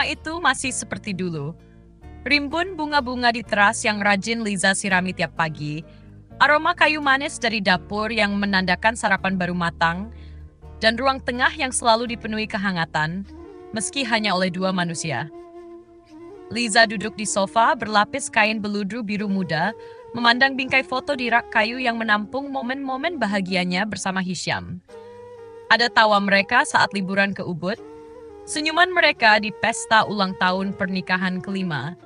Rumah itu masih seperti dulu. Rimbun bunga-bunga di teras yang rajin Liza sirami tiap pagi, aroma kayu manis dari dapur yang menandakan sarapan baru matang, dan ruang tengah yang selalu dipenuhi kehangatan, meski hanya oleh dua manusia. Liza duduk di sofa berlapis kain beludru biru muda, memandang bingkai foto di rak kayu yang menampung momen-momen bahagianya bersama Hisham. Ada tawa mereka saat liburan ke Ubud, senyuman mereka di pesta ulang tahun pernikahan kelima,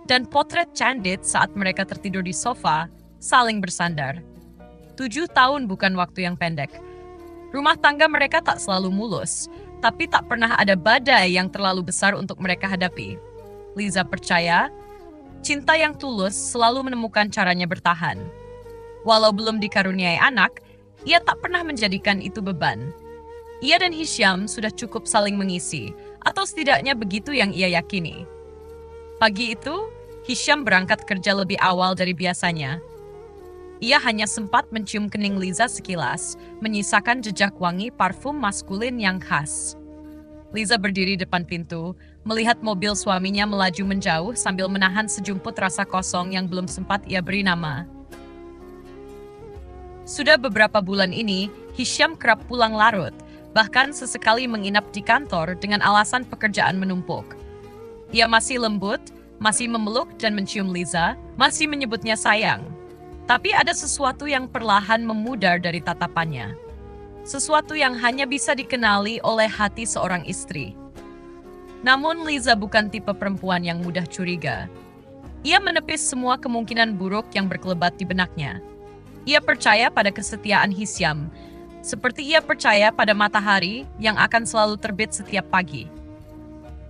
dan potret candid saat mereka tertidur di sofa, saling bersandar. 7 tahun bukan waktu yang pendek. Rumah tangga mereka tak selalu mulus, tapi tak pernah ada badai yang terlalu besar untuk mereka hadapi. Liza percaya, cinta yang tulus selalu menemukan caranya bertahan. Walau belum dikaruniai anak, ia tak pernah menjadikan itu beban. Ia dan Hisham sudah cukup saling mengisi, atau setidaknya begitu yang ia yakini. Pagi itu, Hisham berangkat kerja lebih awal dari biasanya. Ia hanya sempat mencium kening Liza sekilas, menyisakan jejak wangi parfum maskulin yang khas. Liza berdiri depan pintu, melihat mobil suaminya melaju menjauh sambil menahan sejumput rasa kosong yang belum sempat ia beri nama. Sudah beberapa bulan ini, Hisham kerap pulang larut, bahkan sesekali menginap di kantor dengan alasan pekerjaan menumpuk. Ia masih lembut, masih memeluk dan mencium Liza, masih menyebutnya sayang. Tapi ada sesuatu yang perlahan memudar dari tatapannya. Sesuatu yang hanya bisa dikenali oleh hati seorang istri. Namun Liza bukan tipe perempuan yang mudah curiga. Ia menepis semua kemungkinan buruk yang berkelebat di benaknya. Ia percaya pada kesetiaan Hisham, seperti ia percaya pada matahari yang akan selalu terbit setiap pagi.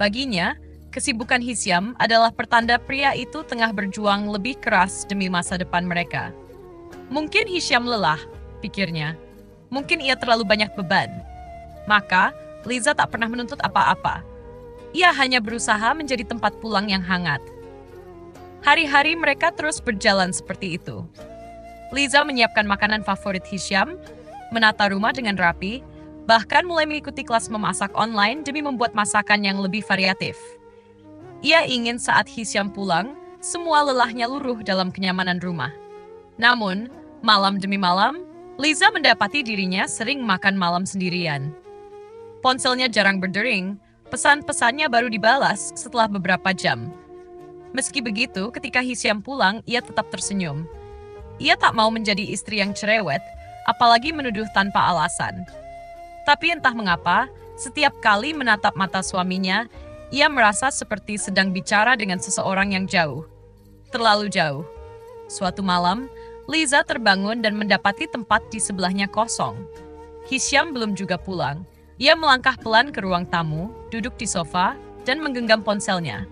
Baginya, kesibukan Hisham adalah pertanda pria itu tengah berjuang lebih keras demi masa depan mereka. Mungkin Hisham lelah, pikirnya. Mungkin ia terlalu banyak beban. Maka, Liza tak pernah menuntut apa-apa. Ia hanya berusaha menjadi tempat pulang yang hangat. Hari-hari mereka terus berjalan seperti itu. Liza menyiapkan makanan favorit Hisham, menata rumah dengan rapi, bahkan mulai mengikuti kelas memasak online demi membuat masakan yang lebih variatif. Ia ingin saat Hisham pulang, semua lelahnya luruh dalam kenyamanan rumah. Namun, malam demi malam, Liza mendapati dirinya sering makan malam sendirian. Ponselnya jarang berdering, pesan-pesannya baru dibalas setelah beberapa jam. Meski begitu, ketika Hisham pulang, ia tetap tersenyum. Ia tak mau menjadi istri yang cerewet, apalagi menuduh tanpa alasan. Tapi entah mengapa, setiap kali menatap mata suaminya, ia merasa seperti sedang bicara dengan seseorang yang jauh. Terlalu jauh. Suatu malam, Liza terbangun dan mendapati tempat di sebelahnya kosong. Hisham belum juga pulang. Ia melangkah pelan ke ruang tamu, duduk di sofa, dan menggenggam ponselnya.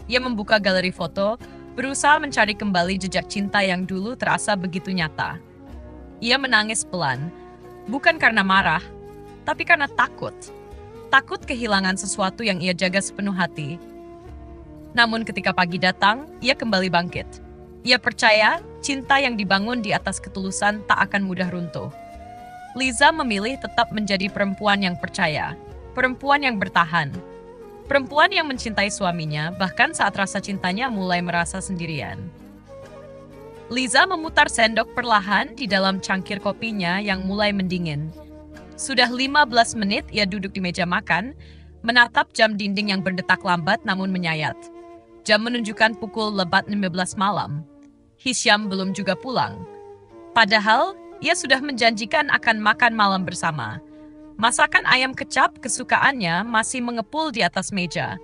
Ia membuka galeri foto, berusaha mencari kembali jejak cinta yang dulu terasa begitu nyata. Ia menangis pelan, bukan karena marah, tapi karena takut. Takut kehilangan sesuatu yang ia jaga sepenuh hati. Namun ketika pagi datang, ia kembali bangkit. Ia percaya cinta yang dibangun di atas ketulusan tak akan mudah runtuh. Liza memilih tetap menjadi perempuan yang percaya, perempuan yang bertahan, perempuan yang mencintai suaminya bahkan saat rasa cintanya mulai merasa sendirian. Liza memutar sendok perlahan di dalam cangkir kopinya yang mulai mendingin. Sudah 15 menit ia duduk di meja makan, menatap jam dinding yang berdetak lambat namun menyayat. Jam menunjukkan pukul lebat 15 malam. Hisham belum juga pulang. Padahal, ia sudah menjanjikan akan makan malam bersama. Masakan ayam kecap kesukaannya masih mengepul di atas meja.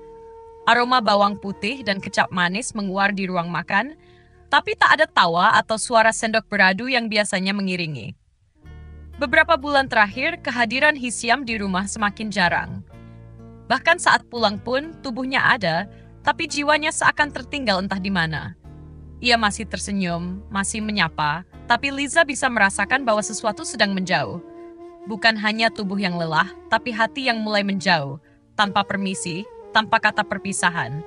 Aroma bawang putih dan kecap manis menguar di ruang makan, tapi tak ada tawa atau suara sendok beradu yang biasanya mengiringi. Beberapa bulan terakhir, kehadiran Hisham di rumah semakin jarang. Bahkan saat pulang pun, tubuhnya ada, tapi jiwanya seakan tertinggal entah di mana. Ia masih tersenyum, masih menyapa, tapi Liza bisa merasakan bahwa sesuatu sedang menjauh. Bukan hanya tubuh yang lelah, tapi hati yang mulai menjauh, tanpa permisi, tanpa kata perpisahan.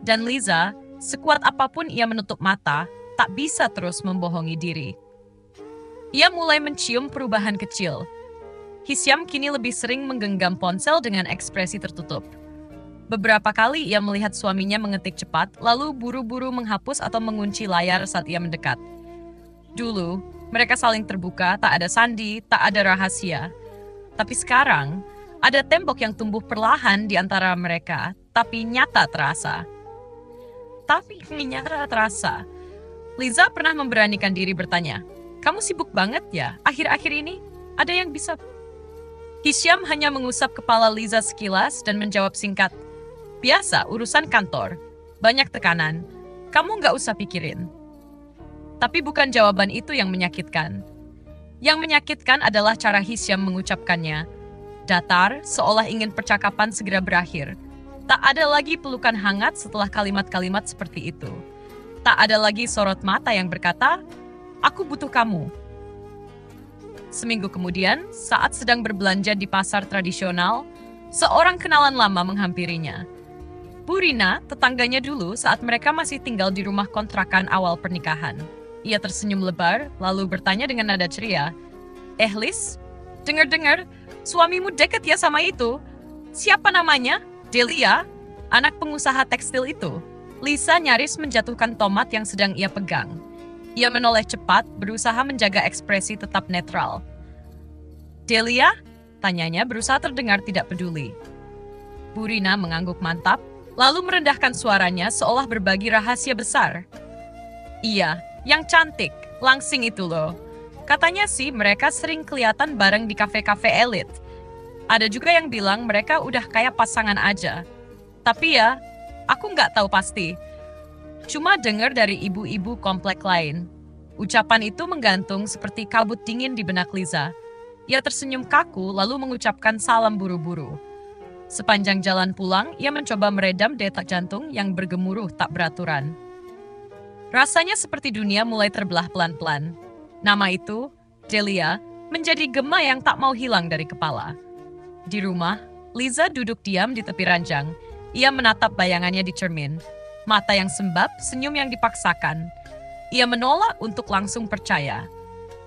Dan Liza, sekuat apapun ia menutup mata, tak bisa terus membohongi diri. Ia mulai mencium perubahan kecil. Hisham kini lebih sering menggenggam ponsel dengan ekspresi tertutup. Beberapa kali ia melihat suaminya mengetik cepat, lalu buru-buru menghapus atau mengunci layar saat ia mendekat. Dulu, mereka saling terbuka, tak ada sandi, tak ada rahasia. Tapi sekarang, ada tembok yang tumbuh perlahan di antara mereka, tapi nyata terasa. Liza pernah memberanikan diri bertanya, "Kamu sibuk banget ya, akhir-akhir ini? Ada yang bisa?" Hisham hanya mengusap kepala Liza sekilas dan menjawab singkat, "Biasa, urusan kantor. Banyak tekanan. Kamu nggak usah pikirin." Tapi bukan jawaban itu yang menyakitkan. Yang menyakitkan adalah cara Hisham mengucapkannya. Datar, seolah ingin percakapan segera berakhir. Tak ada lagi pelukan hangat setelah kalimat-kalimat seperti itu. Tak ada lagi sorot mata yang berkata, "Aku butuh kamu." Seminggu kemudian, saat sedang berbelanja di pasar tradisional, seorang kenalan lama menghampirinya. Bu Rina, tetangganya dulu saat mereka masih tinggal di rumah kontrakan awal pernikahan. Ia tersenyum lebar, lalu bertanya dengan nada ceria, Liz, dengar-dengar, suamimu deket ya sama itu? Siapa namanya? Delia, anak pengusaha tekstil itu." Lisa nyaris menjatuhkan tomat yang sedang ia pegang. Ia menoleh cepat, berusaha menjaga ekspresi tetap netral. "Delia?" tanyanya berusaha terdengar tidak peduli. Bu Rina mengangguk mantap, lalu merendahkan suaranya seolah berbagi rahasia besar. "Iya, yang cantik, langsing itu loh. Katanya sih mereka sering kelihatan bareng di kafe-kafe elit. Ada juga yang bilang mereka udah kayak pasangan aja. Tapi ya, aku nggak tahu pasti. Cuma dengar dari ibu-ibu komplek lain." Ucapan itu menggantung seperti kabut dingin di benak Liza. Ia tersenyum kaku lalu mengucapkan salam buru-buru. Sepanjang jalan pulang, ia mencoba meredam detak jantung yang bergemuruh tak beraturan. Rasanya seperti dunia mulai terbelah pelan-pelan. Nama itu, Delia, menjadi gema yang tak mau hilang dari kepala. Di rumah, Liza duduk diam di tepi ranjang. Ia menatap bayangannya di cermin. Mata yang sembab, senyum yang dipaksakan. Ia menolak untuk langsung percaya.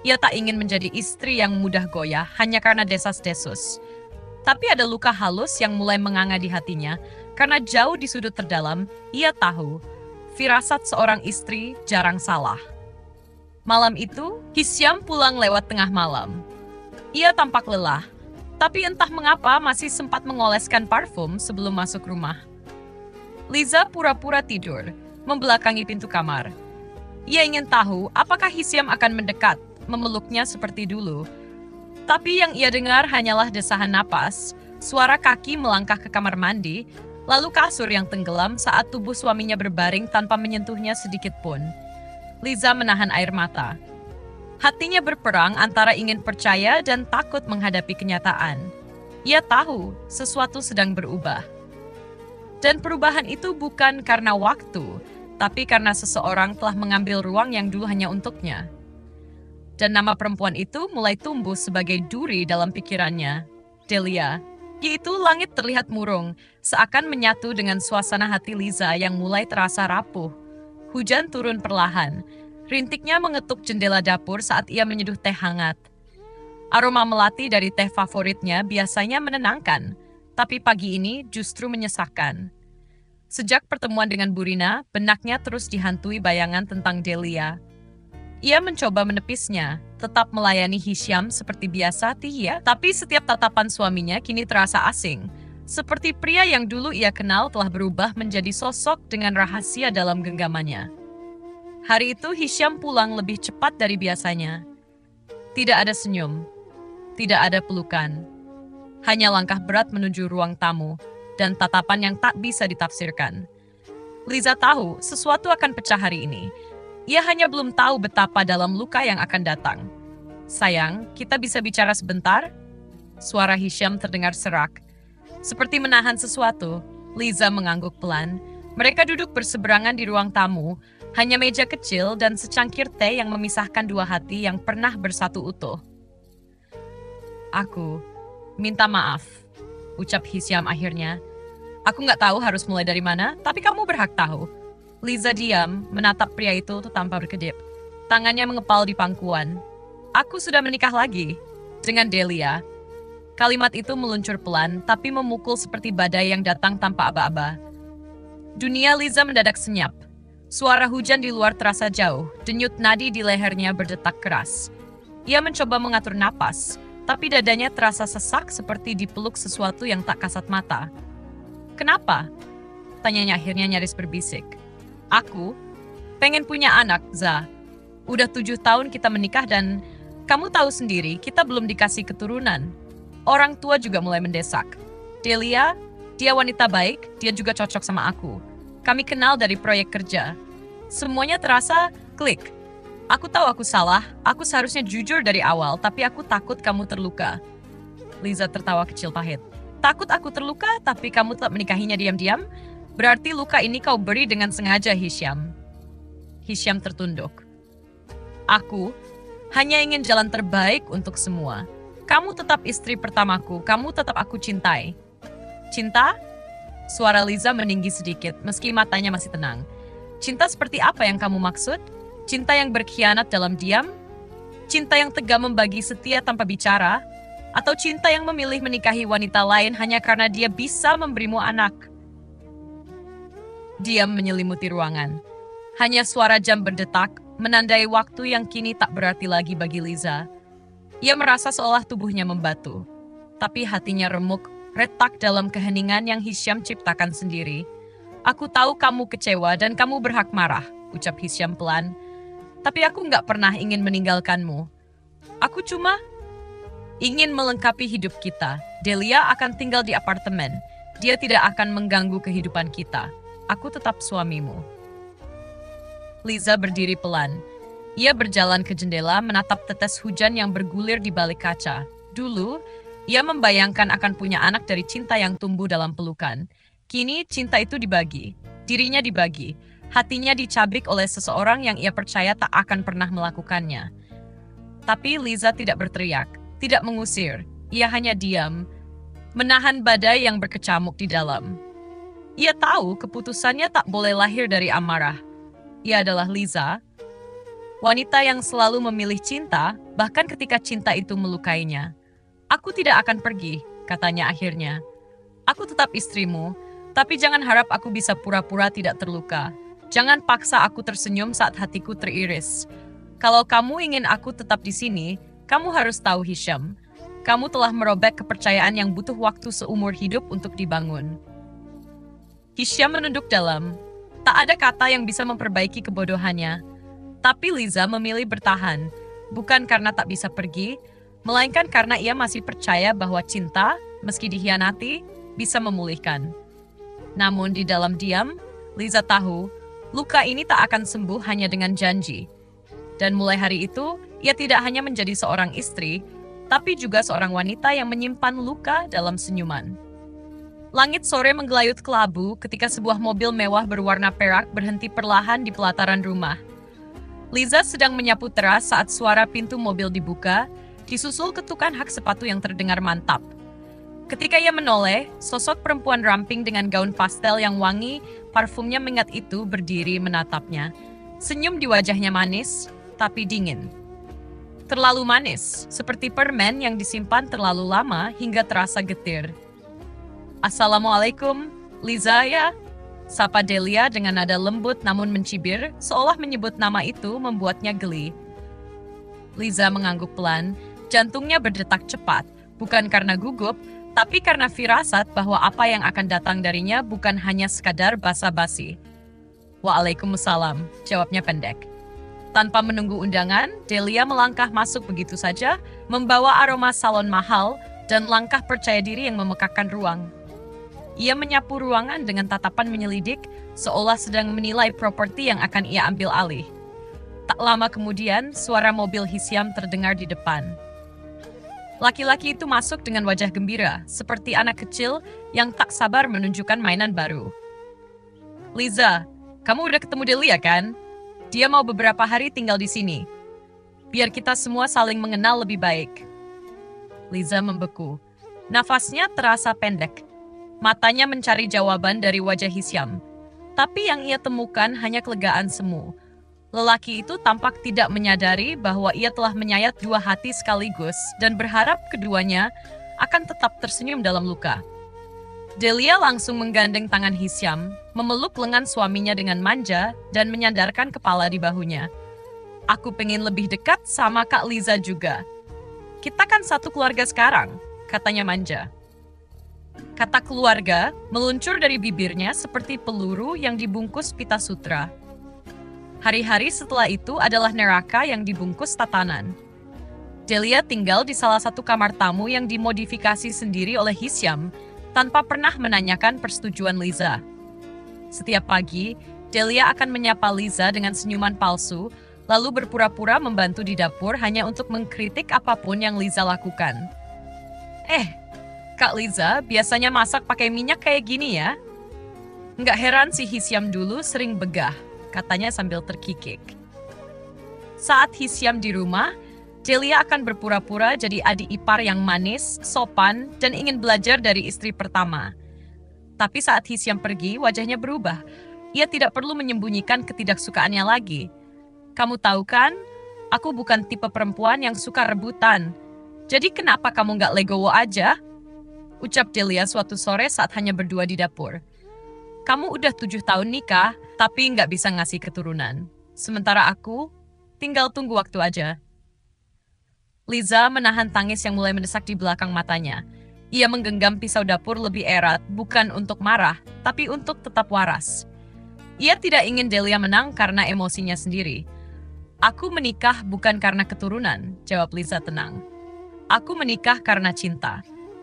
Ia tak ingin menjadi istri yang mudah goyah hanya karena desas-desus. Tapi ada luka halus yang mulai menganga di hatinya, karena jauh di sudut terdalam, ia tahu, firasat seorang istri jarang salah. Malam itu, Hisham pulang lewat tengah malam. Ia tampak lelah, tapi entah mengapa masih sempat mengoleskan parfum sebelum masuk rumah. Liza pura-pura tidur, membelakangi pintu kamar. Ia ingin tahu apakah Hisham akan mendekat, memeluknya seperti dulu. Tapi yang ia dengar hanyalah desahan napas, suara kaki melangkah ke kamar mandi, lalu kasur yang tenggelam saat tubuh suaminya berbaring tanpa menyentuhnya sedikit pun. Liza menahan air mata. Hatinya berperang antara ingin percaya dan takut menghadapi kenyataan. Ia tahu sesuatu sedang berubah. Dan perubahan itu bukan karena waktu, tapi karena seseorang telah mengambil ruang yang dulu hanya untuknya. Dan nama perempuan itu mulai tumbuh sebagai duri dalam pikirannya, Delia. Yaitu langit terlihat murung, seakan menyatu dengan suasana hati Liza yang mulai terasa rapuh. Hujan turun perlahan, rintiknya mengetuk jendela dapur saat ia menyeduh teh hangat. Aroma melati dari teh favoritnya biasanya menenangkan, tapi pagi ini justru menyesakkan. Sejak pertemuan dengan Bu Rina, benaknya terus dihantui bayangan tentang Delia. Ia mencoba menepisnya, tetap melayani Hisham seperti biasa, tapi setiap tatapan suaminya kini terasa asing. Seperti pria yang dulu ia kenal telah berubah menjadi sosok dengan rahasia dalam genggamannya. Hari itu Hisham pulang lebih cepat dari biasanya. Tidak ada senyum, tidak ada pelukan. Hanya langkah berat menuju ruang tamu, dan tatapan yang tak bisa ditafsirkan. Liza tahu sesuatu akan pecah hari ini. Ia hanya belum tahu betapa dalam luka yang akan datang. "Sayang, kita bisa bicara sebentar?" Suara Hisham terdengar serak. Seperti menahan sesuatu, Liza mengangguk pelan. Mereka duduk berseberangan di ruang tamu, hanya meja kecil dan secangkir teh yang memisahkan dua hati yang pernah bersatu utuh. "Aku minta maaf," ucap Hisham akhirnya. "Aku nggak tahu harus mulai dari mana, tapi kamu berhak tahu." Liza diam, menatap pria itu tanpa berkedip. Tangannya mengepal di pangkuan. "Aku sudah menikah lagi dengan Delia." Kalimat itu meluncur pelan, tapi memukul seperti badai yang datang tanpa aba-aba. Dunia Liza mendadak senyap. Suara hujan di luar terasa jauh, denyut nadi di lehernya berdetak keras. Ia mencoba mengatur napas, tapi dadanya terasa sesak seperti dipeluk sesuatu yang tak kasat mata. "Kenapa?" tanyanya akhirnya nyaris berbisik. "Aku pengen punya anak, Za. Udah 7 tahun kita menikah dan kamu tahu sendiri kita belum dikasih keturunan. Orang tua juga mulai mendesak. Delia, dia wanita baik, dia juga cocok sama aku. Kami kenal dari proyek kerja. Semuanya terasa klik. Aku tahu aku salah, aku seharusnya jujur dari awal, tapi aku takut kamu terluka." Liza tertawa kecil pahit. "Takut aku terluka, tapi kamu tetap menikahinya diam-diam? Berarti luka ini kau beri dengan sengaja, Hisham." Hisham tertunduk. "Aku hanya ingin jalan terbaik untuk semua. Kamu tetap istri pertamaku, kamu tetap aku cintai." "Cinta?" Suara Liza meninggi sedikit, meski matanya masih tenang. "Cinta seperti apa yang kamu maksud? Cinta yang berkhianat dalam diam? Cinta yang tega membagi setia tanpa bicara? Atau cinta yang memilih menikahi wanita lain hanya karena dia bisa memberimu anak?" Diam menyelimuti ruangan. Hanya suara jam berdetak, menandai waktu yang kini tak berarti lagi bagi Liza. Ia merasa seolah tubuhnya membatu. Tapi hatinya remuk, retak dalam keheningan yang Hisham ciptakan sendiri. "Aku tahu kamu kecewa dan kamu berhak marah," ucap Hisham pelan. "Tapi aku nggak pernah ingin meninggalkanmu. Aku cuma ingin melengkapi hidup kita. Delia akan tinggal di apartemen. Dia tidak akan mengganggu kehidupan kita. Aku tetap suamimu." Liza berdiri pelan. Ia berjalan ke jendela menatap tetes hujan yang bergulir di balik kaca. Dulu, ia membayangkan akan punya anak dari cinta yang tumbuh dalam pelukan. Kini cinta itu dibagi, dirinya dibagi, hatinya dicabik oleh seseorang yang ia percaya tak akan pernah melakukannya. Tapi Liza tidak berteriak, tidak mengusir, ia hanya diam, menahan badai yang berkecamuk di dalam. Ia tahu keputusannya tak boleh lahir dari amarah. Ia adalah Liza, wanita yang selalu memilih cinta, bahkan ketika cinta itu melukainya. "Aku tidak akan pergi," katanya akhirnya. "Aku tetap istrimu, tapi jangan harap aku bisa pura-pura tidak terluka. Jangan paksa aku tersenyum saat hatiku teriris. Kalau kamu ingin aku tetap di sini, kamu harus tahu, Hisham. Kamu telah merobek kepercayaan yang butuh waktu seumur hidup untuk dibangun." Hisham menunduk dalam. Tak ada kata yang bisa memperbaiki kebodohannya. Tapi Liza memilih bertahan, bukan karena tak bisa pergi, melainkan karena ia masih percaya bahwa cinta, meski dikhianati, bisa memulihkan. Namun di dalam diam, Liza tahu, luka ini tak akan sembuh hanya dengan janji. Dan mulai hari itu, ia tidak hanya menjadi seorang istri, tapi juga seorang wanita yang menyimpan luka dalam senyuman. Langit sore menggelayut kelabu ketika sebuah mobil mewah berwarna perak berhenti perlahan di pelataran rumah. Liza sedang menyapu teras saat suara pintu mobil dibuka, disusul ketukan hak sepatu yang terdengar mantap. Ketika ia menoleh, sosok perempuan ramping dengan gaun pastel yang wangi, parfumnya mengingat itu berdiri menatapnya. Senyum di wajahnya manis, tapi dingin. Terlalu manis, seperti permen yang disimpan terlalu lama hingga terasa getir. "Assalamualaikum, Liza ya?" Sapa Delia dengan nada lembut namun mencibir, seolah menyebut nama itu membuatnya geli. Liza mengangguk pelan, jantungnya berdetak cepat, bukan karena gugup, tapi karena firasat bahwa apa yang akan datang darinya bukan hanya sekadar basa-basi. "Waalaikumsalam," jawabnya pendek. Tanpa menunggu undangan, Delia melangkah masuk begitu saja, membawa aroma salon mahal dan langkah percaya diri yang memekakkan ruang. Ia menyapu ruangan dengan tatapan menyelidik, seolah sedang menilai properti yang akan ia ambil alih. Tak lama kemudian, suara mobil Hisham terdengar di depan. Laki-laki itu masuk dengan wajah gembira, seperti anak kecil yang tak sabar menunjukkan mainan baru. "Liza, kamu udah ketemu Delia kan? Dia mau beberapa hari tinggal di sini. Biar kita semua saling mengenal lebih baik." Liza membeku. Nafasnya terasa pendek. Matanya mencari jawaban dari wajah Hisham. Tapi yang ia temukan hanya kelegaan semu. Lelaki itu tampak tidak menyadari bahwa ia telah menyayat dua hati sekaligus dan berharap keduanya akan tetap tersenyum dalam luka. Delia langsung menggandeng tangan Hisyam, memeluk lengan suaminya dengan manja, dan menyandarkan kepala di bahunya. Aku pengen lebih dekat sama Kak Liza juga. Kita kan satu keluarga sekarang, katanya manja. Kata keluarga meluncur dari bibirnya seperti peluru yang dibungkus pita sutra. Hari-hari setelah itu adalah neraka yang dibungkus tatanan. Delia tinggal di salah satu kamar tamu yang dimodifikasi sendiri oleh Hisyam, tanpa pernah menanyakan persetujuan Liza. Setiap pagi, Delia akan menyapa Liza dengan senyuman palsu, lalu berpura-pura membantu di dapur hanya untuk mengkritik apapun yang Liza lakukan. Kak Liza biasanya masak pakai minyak kayak gini ya? Nggak heran si Hisyam dulu sering begah, katanya sambil terkikik. Saat Hisyam di rumah, Delia akan berpura-pura jadi adik ipar yang manis, sopan, dan ingin belajar dari istri pertama. Tapi saat Hisyam pergi, wajahnya berubah. Ia tidak perlu menyembunyikan ketidaksukaannya lagi. Kamu tahu kan, aku bukan tipe perempuan yang suka rebutan. Jadi kenapa kamu nggak legowo aja? Ucap Delia suatu sore saat hanya berdua di dapur. Kamu udah 7 tahun nikah, tapi nggak bisa ngasih keturunan. Sementara aku, tinggal tunggu waktu aja. Liza menahan tangis yang mulai mendesak di belakang matanya. Ia menggenggam pisau dapur lebih erat, bukan untuk marah, tapi untuk tetap waras. Ia tidak ingin Delia menang karena emosinya sendiri. Aku menikah bukan karena keturunan, jawab Liza tenang. Aku menikah karena cinta.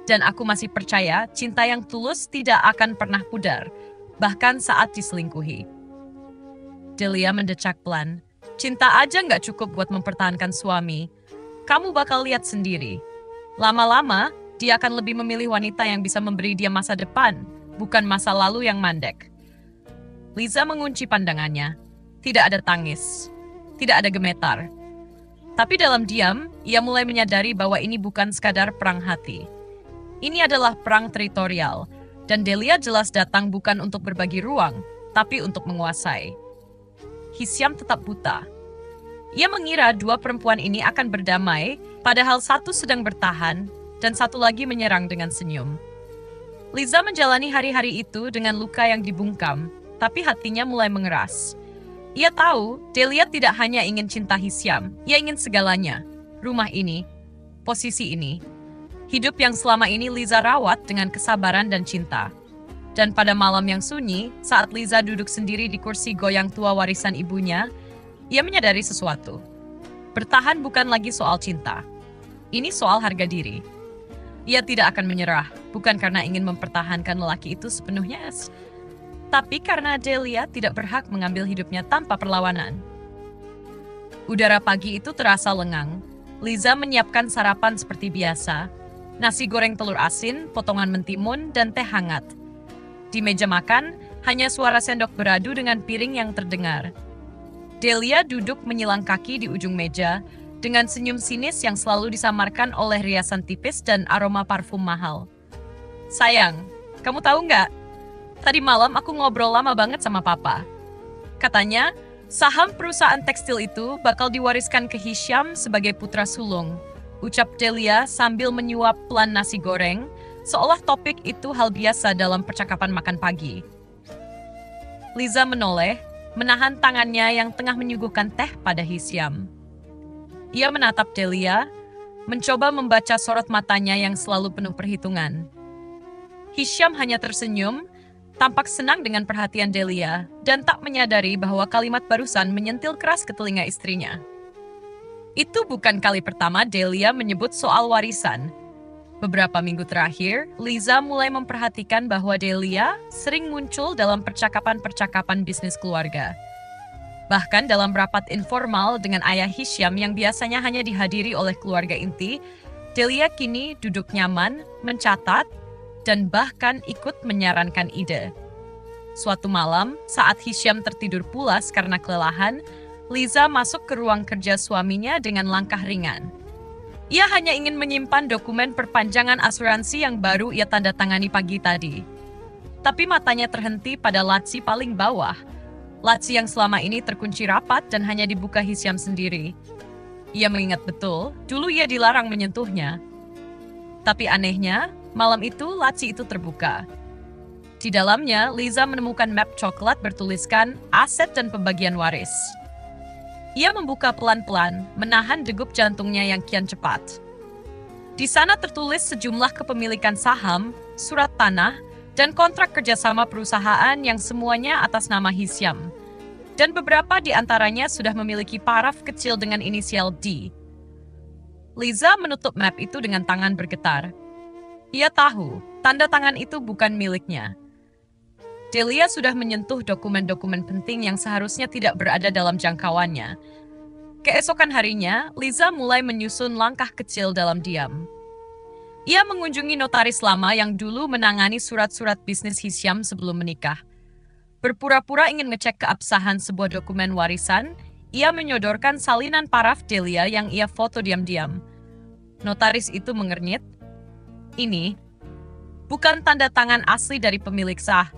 Dan aku masih percaya cinta yang tulus tidak akan pernah pudar, bahkan saat diselingkuhi. Delia mendecak pelan. Cinta aja nggak cukup buat mempertahankan suami. Kamu bakal lihat sendiri. Lama-lama, dia akan lebih memilih wanita yang bisa memberi dia masa depan, bukan masa lalu yang mandek. Liza mengunci pandangannya. Tidak ada tangis. Tidak ada gemetar. Tapi dalam diam, ia mulai menyadari bahwa ini bukan sekadar perang hati. Ini adalah perang teritorial, dan Delia jelas datang bukan untuk berbagi ruang, tapi untuk menguasai. Hisyam tetap buta. Ia mengira dua perempuan ini akan berdamai, padahal satu sedang bertahan, dan satu lagi menyerang dengan senyum. Liza menjalani hari-hari itu dengan luka yang dibungkam, tapi hatinya mulai mengeras. Ia tahu, Delia tidak hanya ingin cinta Hisyam, ia ingin segalanya. Rumah ini, posisi ini, hidup yang selama ini Liza rawat dengan kesabaran dan cinta. Dan pada malam yang sunyi, saat Liza duduk sendiri di kursi goyang tua warisan ibunya, ia menyadari sesuatu. Bertahan bukan lagi soal cinta. Ini soal harga diri. Ia tidak akan menyerah, bukan karena ingin mempertahankan lelaki itu sepenuhnya, tapi karena Delia tidak berhak mengambil hidupnya tanpa perlawanan. Udara pagi itu terasa lengang. Liza menyiapkan sarapan seperti biasa. Nasi goreng telur asin, potongan mentimun, dan teh hangat. Di meja makan, hanya suara sendok beradu dengan piring yang terdengar. Delia duduk menyilang kaki di ujung meja, dengan senyum sinis yang selalu disamarkan oleh riasan tipis dan aroma parfum mahal. Sayang, kamu tahu nggak? Tadi malam aku ngobrol lama banget sama papa. Katanya, saham perusahaan tekstil itu bakal diwariskan ke Hisyam sebagai putra sulung. Ucap Delia sambil menyuap pelan nasi goreng, seolah topik itu hal biasa dalam percakapan makan pagi. Liza menoleh, menahan tangannya yang tengah menyuguhkan teh pada Hisyam. Ia menatap Delia, mencoba membaca sorot matanya yang selalu penuh perhitungan. Hisyam hanya tersenyum, tampak senang dengan perhatian Delia, dan tak menyadari bahwa kalimat barusan menyentil keras ke telinga istrinya. Itu bukan kali pertama Delia menyebut soal warisan. Beberapa minggu terakhir, Liza mulai memperhatikan bahwa Delia sering muncul dalam percakapan-percakapan bisnis keluarga. Bahkan dalam rapat informal dengan ayah Hisyam yang biasanya hanya dihadiri oleh keluarga inti, Delia kini duduk nyaman, mencatat, dan bahkan ikut menyarankan ide. Suatu malam, saat Hisyam tertidur pulas karena kelelahan, Liza masuk ke ruang kerja suaminya dengan langkah ringan. Ia hanya ingin menyimpan dokumen perpanjangan asuransi yang baru ia tanda tangani pagi tadi. Tapi matanya terhenti pada laci paling bawah. Laci yang selama ini terkunci rapat dan hanya dibuka Hisyam sendiri. Ia mengingat betul, dulu ia dilarang menyentuhnya. Tapi anehnya, malam itu laci itu terbuka. Di dalamnya, Liza menemukan map coklat bertuliskan aset dan pembagian waris. Ia membuka pelan-pelan, menahan degup jantungnya yang kian cepat. Di sana tertulis sejumlah kepemilikan saham, surat tanah, dan kontrak kerjasama perusahaan yang semuanya atas nama Hisyam. Dan beberapa di antaranya sudah memiliki paraf kecil dengan inisial D. Liza menutup map itu dengan tangan bergetar. Ia tahu, tanda tangan itu bukan miliknya. Delia sudah menyentuh dokumen-dokumen penting yang seharusnya tidak berada dalam jangkauannya. Keesokan harinya, Liza mulai menyusun langkah kecil dalam diam. Ia mengunjungi notaris lama yang dulu menangani surat-surat bisnis Hisyam sebelum menikah. Berpura-pura ingin ngecek keabsahan sebuah dokumen warisan, ia menyodorkan salinan paraf Delia yang ia foto diam-diam. Notaris itu mengernyit, "Ini bukan tanda tangan asli dari pemilik sah,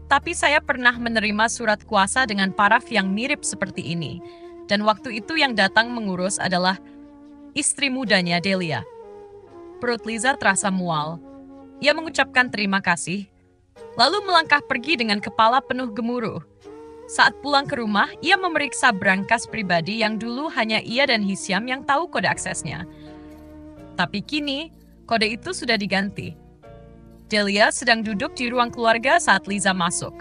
tapi saya pernah menerima surat kuasa dengan paraf yang mirip seperti ini. Dan waktu itu yang datang mengurus adalah istri mudanya Delia." Perut Liza terasa mual. Ia mengucapkan terima kasih, lalu melangkah pergi dengan kepala penuh gemuruh. Saat pulang ke rumah, ia memeriksa berangkas pribadi yang dulu hanya ia dan Hisyam yang tahu kode aksesnya. Tapi kini, kode itu sudah diganti. Delia sedang duduk di ruang keluarga saat Liza masuk.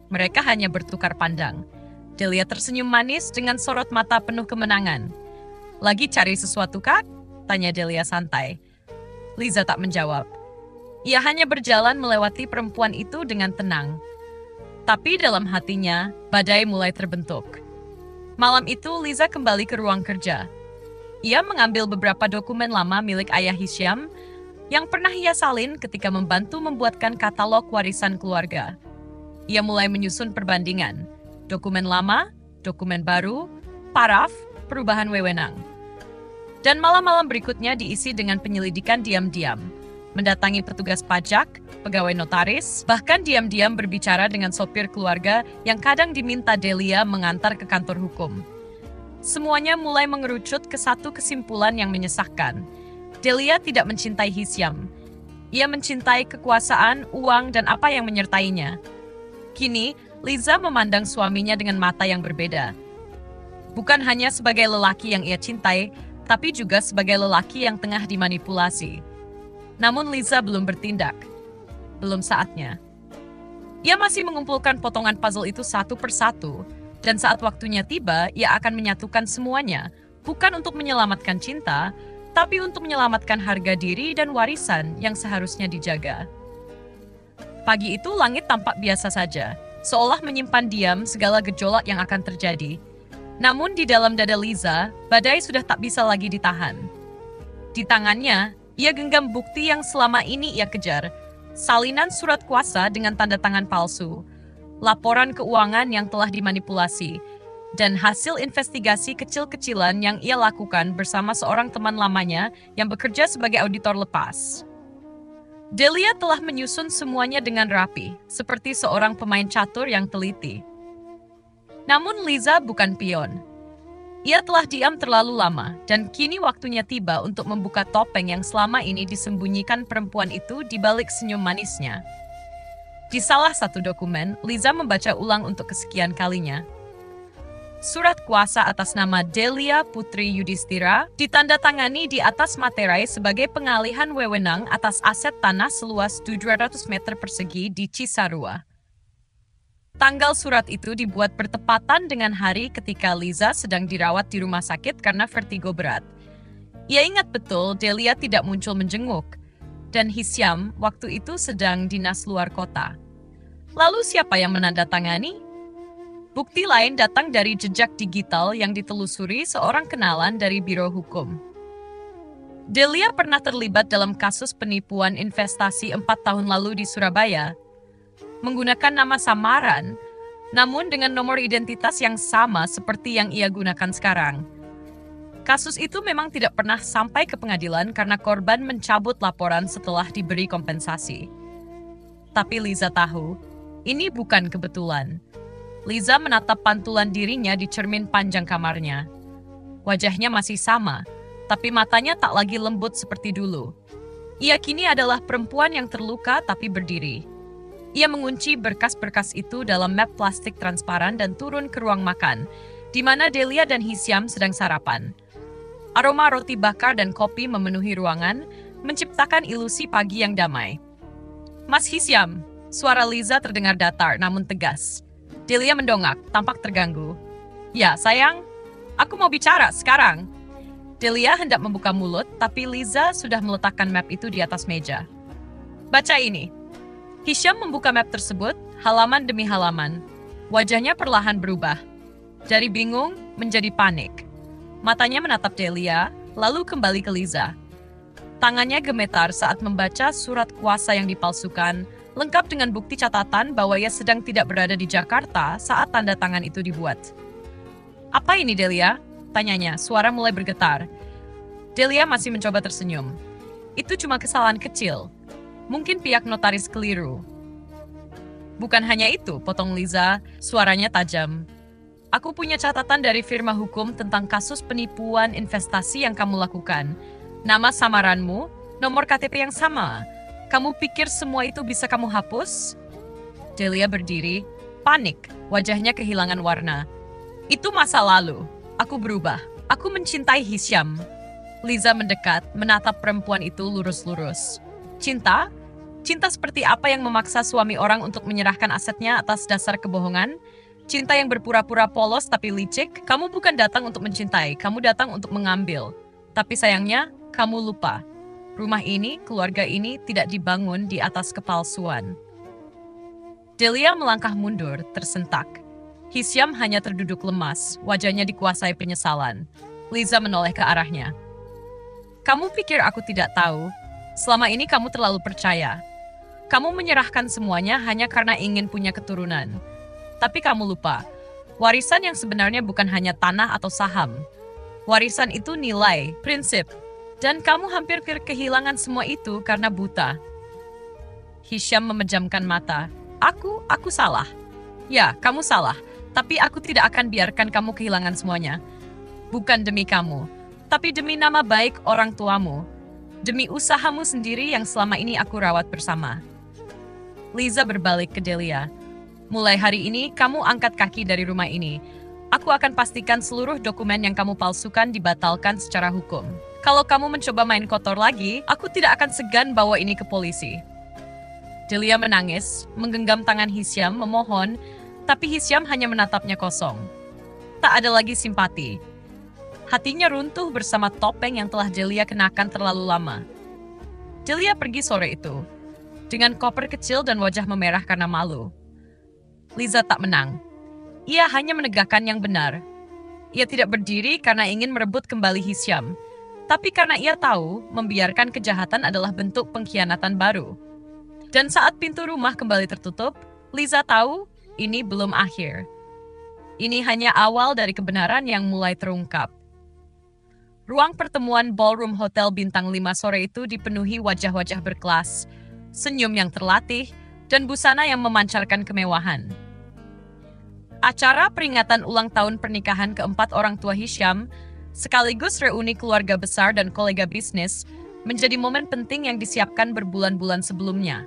Mereka hanya bertukar pandang. Delia tersenyum manis dengan sorot mata penuh kemenangan. "Lagi cari sesuatu, Kak?" tanya Delia santai. Liza tak menjawab. Ia hanya berjalan melewati perempuan itu dengan tenang. Tapi dalam hatinya, badai mulai terbentuk. Malam itu, Liza kembali ke ruang kerja. Ia mengambil beberapa dokumen lama milik ayah Hisyam yang pernah ia salin ketika membantu membuatkan katalog warisan keluarga. Ia mulai menyusun perbandingan. Dokumen lama, dokumen baru, paraf, perubahan wewenang. Dan malam-malam berikutnya diisi dengan penyelidikan diam-diam. Mendatangi petugas pajak, pegawai notaris, bahkan diam-diam berbicara dengan sopir keluarga yang kadang diminta Delia mengantar ke kantor hukum. Semuanya mulai mengerucut ke satu kesimpulan yang menyesakkan. Delia tidak mencintai Hisyam. Ia mencintai kekuasaan, uang, dan apa yang menyertainya. Kini, Liza memandang suaminya dengan mata yang berbeda. Bukan hanya sebagai lelaki yang ia cintai, tapi juga sebagai lelaki yang tengah dimanipulasi. Namun Liza belum bertindak. Belum saatnya. Ia masih mengumpulkan potongan puzzle itu satu persatu, dan saat waktunya tiba, ia akan menyatukan semuanya, bukan untuk menyelamatkan cinta, tapi untuk menyelamatkan harga diri dan warisan yang seharusnya dijaga. Pagi itu langit tampak biasa saja, seolah menyimpan diam segala gejolak yang akan terjadi. Namun di dalam dada Liza, badai sudah tak bisa lagi ditahan. Di tangannya, ia genggam bukti yang selama ini ia kejar. Salinan surat kuasa dengan tanda tangan palsu, laporan keuangan yang telah dimanipulasi, dan hasil investigasi kecil-kecilan yang ia lakukan bersama seorang teman lamanya yang bekerja sebagai auditor lepas. Delia telah menyusun semuanya dengan rapi, seperti seorang pemain catur yang teliti. Namun Liza bukan pion. Ia telah diam terlalu lama, dan kini waktunya tiba untuk membuka topeng yang selama ini disembunyikan perempuan itu di balik senyum manisnya. Di salah satu dokumen, Liza membaca ulang untuk kesekian kalinya. Surat kuasa atas nama Delia Putri Yudhistira ditandatangani di atas materai sebagai pengalihan wewenang atas aset tanah seluas 700 meter persegi di Cisarua. Tanggal surat itu dibuat bertepatan dengan hari ketika Liza sedang dirawat di rumah sakit karena vertigo berat. Ia ingat betul Delia tidak muncul menjenguk, dan Hisyam waktu itu sedang dinas luar kota. Lalu siapa yang menandatangani? Bukti lain datang dari jejak digital yang ditelusuri seorang kenalan dari Biro Hukum. Delia pernah terlibat dalam kasus penipuan investasi 4 tahun lalu di Surabaya, menggunakan nama samaran, namun dengan nomor identitas yang sama seperti yang ia gunakan sekarang. Kasus itu memang tidak pernah sampai ke pengadilan karena korban mencabut laporan setelah diberi kompensasi. Tapi Liza tahu, ini bukan kebetulan. Liza menatap pantulan dirinya di cermin panjang kamarnya. Wajahnya masih sama, tapi matanya tak lagi lembut seperti dulu. Ia kini adalah perempuan yang terluka tapi berdiri. Ia mengunci berkas-berkas itu dalam map plastik transparan dan turun ke ruang makan, di mana Delia dan Hisyam sedang sarapan. Aroma roti bakar dan kopi memenuhi ruangan, menciptakan ilusi pagi yang damai. Mas Hisyam, suara Liza terdengar datar namun tegas. Delia mendongak, tampak terganggu. Ya, sayang, aku mau bicara sekarang. Delia hendak membuka mulut, tapi Liza sudah meletakkan map itu di atas meja. Baca ini. Hisyam membuka map tersebut, halaman demi halaman. Wajahnya perlahan berubah. Dari bingung menjadi panik. Matanya menatap Delia, lalu kembali ke Liza. Tangannya gemetar saat membaca surat kuasa yang dipalsukan, lengkap dengan bukti catatan bahwa ia sedang tidak berada di Jakarta saat tanda tangan itu dibuat. Apa ini, Delia? Tanyanya, suara mulai bergetar. Delia masih mencoba tersenyum. Itu cuma kesalahan kecil. Mungkin pihak notaris keliru. Bukan hanya itu, potong Liza, suaranya tajam. Aku punya catatan dari firma hukum tentang kasus penipuan investasi yang kamu lakukan. Nama samaranmu, nomor KTP yang sama. Kamu pikir semua itu bisa kamu hapus? Delia berdiri, panik, wajahnya kehilangan warna. Itu masa lalu. Aku berubah. Aku mencintai Hisyam. Liza mendekat, menatap perempuan itu lurus-lurus. Cinta? Cinta seperti apa yang memaksa suami orang untuk menyerahkan asetnya atas dasar kebohongan? Cinta yang berpura-pura polos tapi licik? Kamu bukan datang untuk mencintai, kamu datang untuk mengambil. Tapi sayangnya, kamu lupa. Rumah ini, keluarga ini tidak dibangun di atas kepalsuan. Delia melangkah mundur, tersentak. Hisyam hanya terduduk lemas, wajahnya dikuasai penyesalan. Liza menoleh ke arahnya. Kamu pikir aku tidak tahu? Selama ini kamu terlalu percaya. Kamu menyerahkan semuanya hanya karena ingin punya keturunan. Tapi kamu lupa, warisan yang sebenarnya bukan hanya tanah atau saham. Warisan itu nilai, prinsip. Dan kamu hampir kehilangan semua itu karena buta. Hisyam memejamkan mata. Aku salah. Ya, kamu salah. Tapi aku tidak akan biarkan kamu kehilangan semuanya. Bukan demi kamu, tapi demi nama baik orang tuamu. Demi usahamu sendiri yang selama ini aku rawat bersama. Liza berbalik ke Delia. Mulai hari ini, kamu angkat kaki dari rumah ini. Aku akan pastikan seluruh dokumen yang kamu palsukan dibatalkan secara hukum. Kalau kamu mencoba main kotor lagi, aku tidak akan segan bawa ini ke polisi. Delia menangis, menggenggam tangan Hisyam, memohon, tapi Hisyam hanya menatapnya kosong. Tak ada lagi simpati. Hatinya runtuh bersama topeng yang telah Delia kenakan terlalu lama. Delia pergi sore itu, dengan koper kecil dan wajah memerah karena malu. Liza tak menang. Ia hanya menegakkan yang benar. Ia tidak berdiri karena ingin merebut kembali Hisyam, tapi karena ia tahu membiarkan kejahatan adalah bentuk pengkhianatan baru. Dan saat pintu rumah kembali tertutup, Liza tahu ini belum akhir. Ini hanya awal dari kebenaran yang mulai terungkap. Ruang pertemuan ballroom Hotel Bintang 5 sore itu dipenuhi wajah-wajah berkelas, senyum yang terlatih, dan busana yang memancarkan kemewahan. Acara peringatan ulang tahun pernikahan keempat orang tua Hisyam, sekaligus reuni keluarga besar dan kolega bisnis, menjadi momen penting yang disiapkan berbulan-bulan sebelumnya.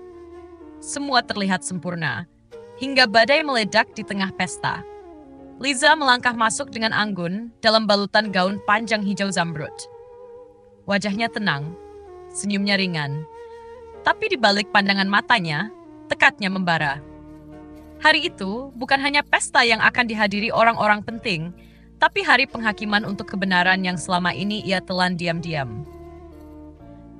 Semua terlihat sempurna, hingga badai meledak di tengah pesta. Liza melangkah masuk dengan anggun dalam balutan gaun panjang hijau zamrud. Wajahnya tenang, senyumnya ringan. Tapi di balik pandangan matanya, tekadnya membara. Hari itu bukan hanya pesta yang akan dihadiri orang-orang penting, tapi hari penghakiman untuk kebenaran yang selama ini ia telan diam-diam.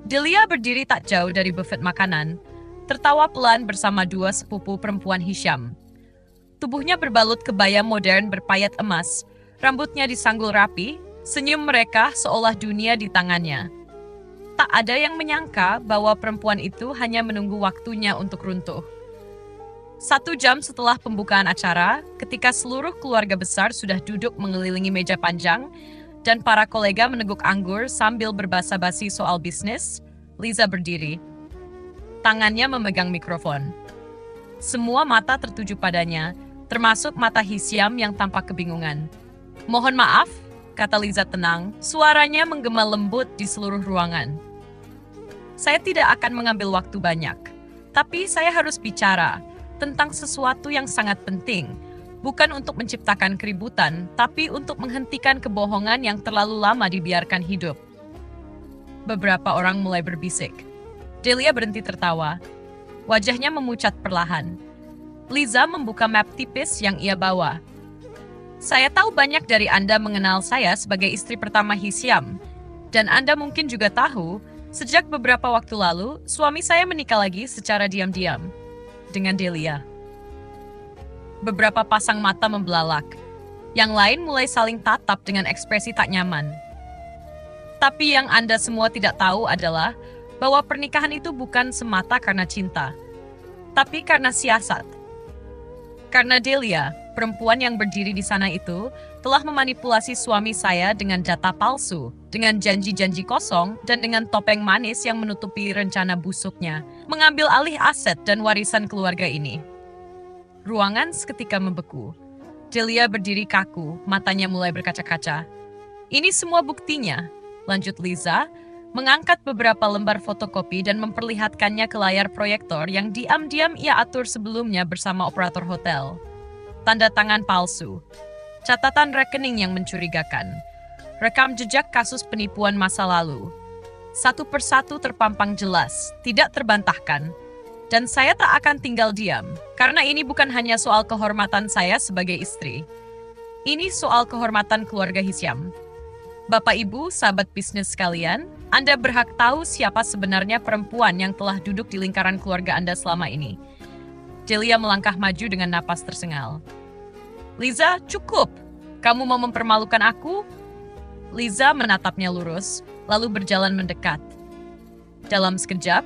Delia berdiri tak jauh dari buffet makanan, tertawa pelan bersama dua sepupu perempuan Hisyam. Tubuhnya berbalut kebaya modern berpayat emas, rambutnya disanggul rapi, senyum mereka seolah dunia di tangannya. Tak ada yang menyangka bahwa perempuan itu hanya menunggu waktunya untuk runtuh. 1 jam setelah pembukaan acara, ketika seluruh keluarga besar sudah duduk mengelilingi meja panjang, dan para kolega meneguk anggur sambil berbasa-basi soal bisnis, Liza berdiri. Tangannya memegang mikrofon. Semua mata tertuju padanya, termasuk mata Hisyam yang tampak kebingungan. "Mohon maaf," kata Liza tenang, suaranya menggema lembut di seluruh ruangan. Saya tidak akan mengambil waktu banyak, tapi saya harus bicara tentang sesuatu yang sangat penting, bukan untuk menciptakan keributan, tapi untuk menghentikan kebohongan yang terlalu lama dibiarkan hidup. Beberapa orang mulai berbisik. Delia berhenti tertawa. Wajahnya memucat perlahan. Liza membuka map tipis yang ia bawa. Saya tahu banyak dari Anda mengenal saya sebagai istri pertama Hisyam. Dan Anda mungkin juga tahu, sejak beberapa waktu lalu, suami saya menikah lagi secara diam-diam. Dengan Delia. Beberapa pasang mata membelalak. Yang lain mulai saling tatap dengan ekspresi tak nyaman. Tapi yang Anda semua tidak tahu adalah bahwa pernikahan itu bukan semata karena cinta, tapi karena siasat. Karena Delia, perempuan yang berdiri di sana itu, telah memanipulasi suami saya dengan data palsu, dengan janji-janji kosong, dan dengan topeng manis yang menutupi rencana busuknya, mengambil alih aset dan warisan keluarga ini. Ruangan seketika membeku. Delia berdiri kaku, matanya mulai berkaca-kaca. Ini semua buktinya, lanjut Liza, mengangkat beberapa lembar fotokopi dan memperlihatkannya ke layar proyektor yang diam-diam ia atur sebelumnya bersama operator hotel. Tanda tangan palsu, catatan rekening yang mencurigakan, rekam jejak kasus penipuan masa lalu. Satu persatu terpampang jelas, tidak terbantahkan. Dan saya tak akan tinggal diam, karena ini bukan hanya soal kehormatan saya sebagai istri. Ini soal kehormatan keluarga Hisyam. Bapak Ibu, sahabat bisnis sekalian, Anda berhak tahu siapa sebenarnya perempuan yang telah duduk di lingkaran keluarga Anda selama ini. Delia melangkah maju dengan napas tersengal. Liza, cukup. Kamu mau mempermalukan aku? Liza menatapnya lurus, lalu berjalan mendekat. Dalam sekejap,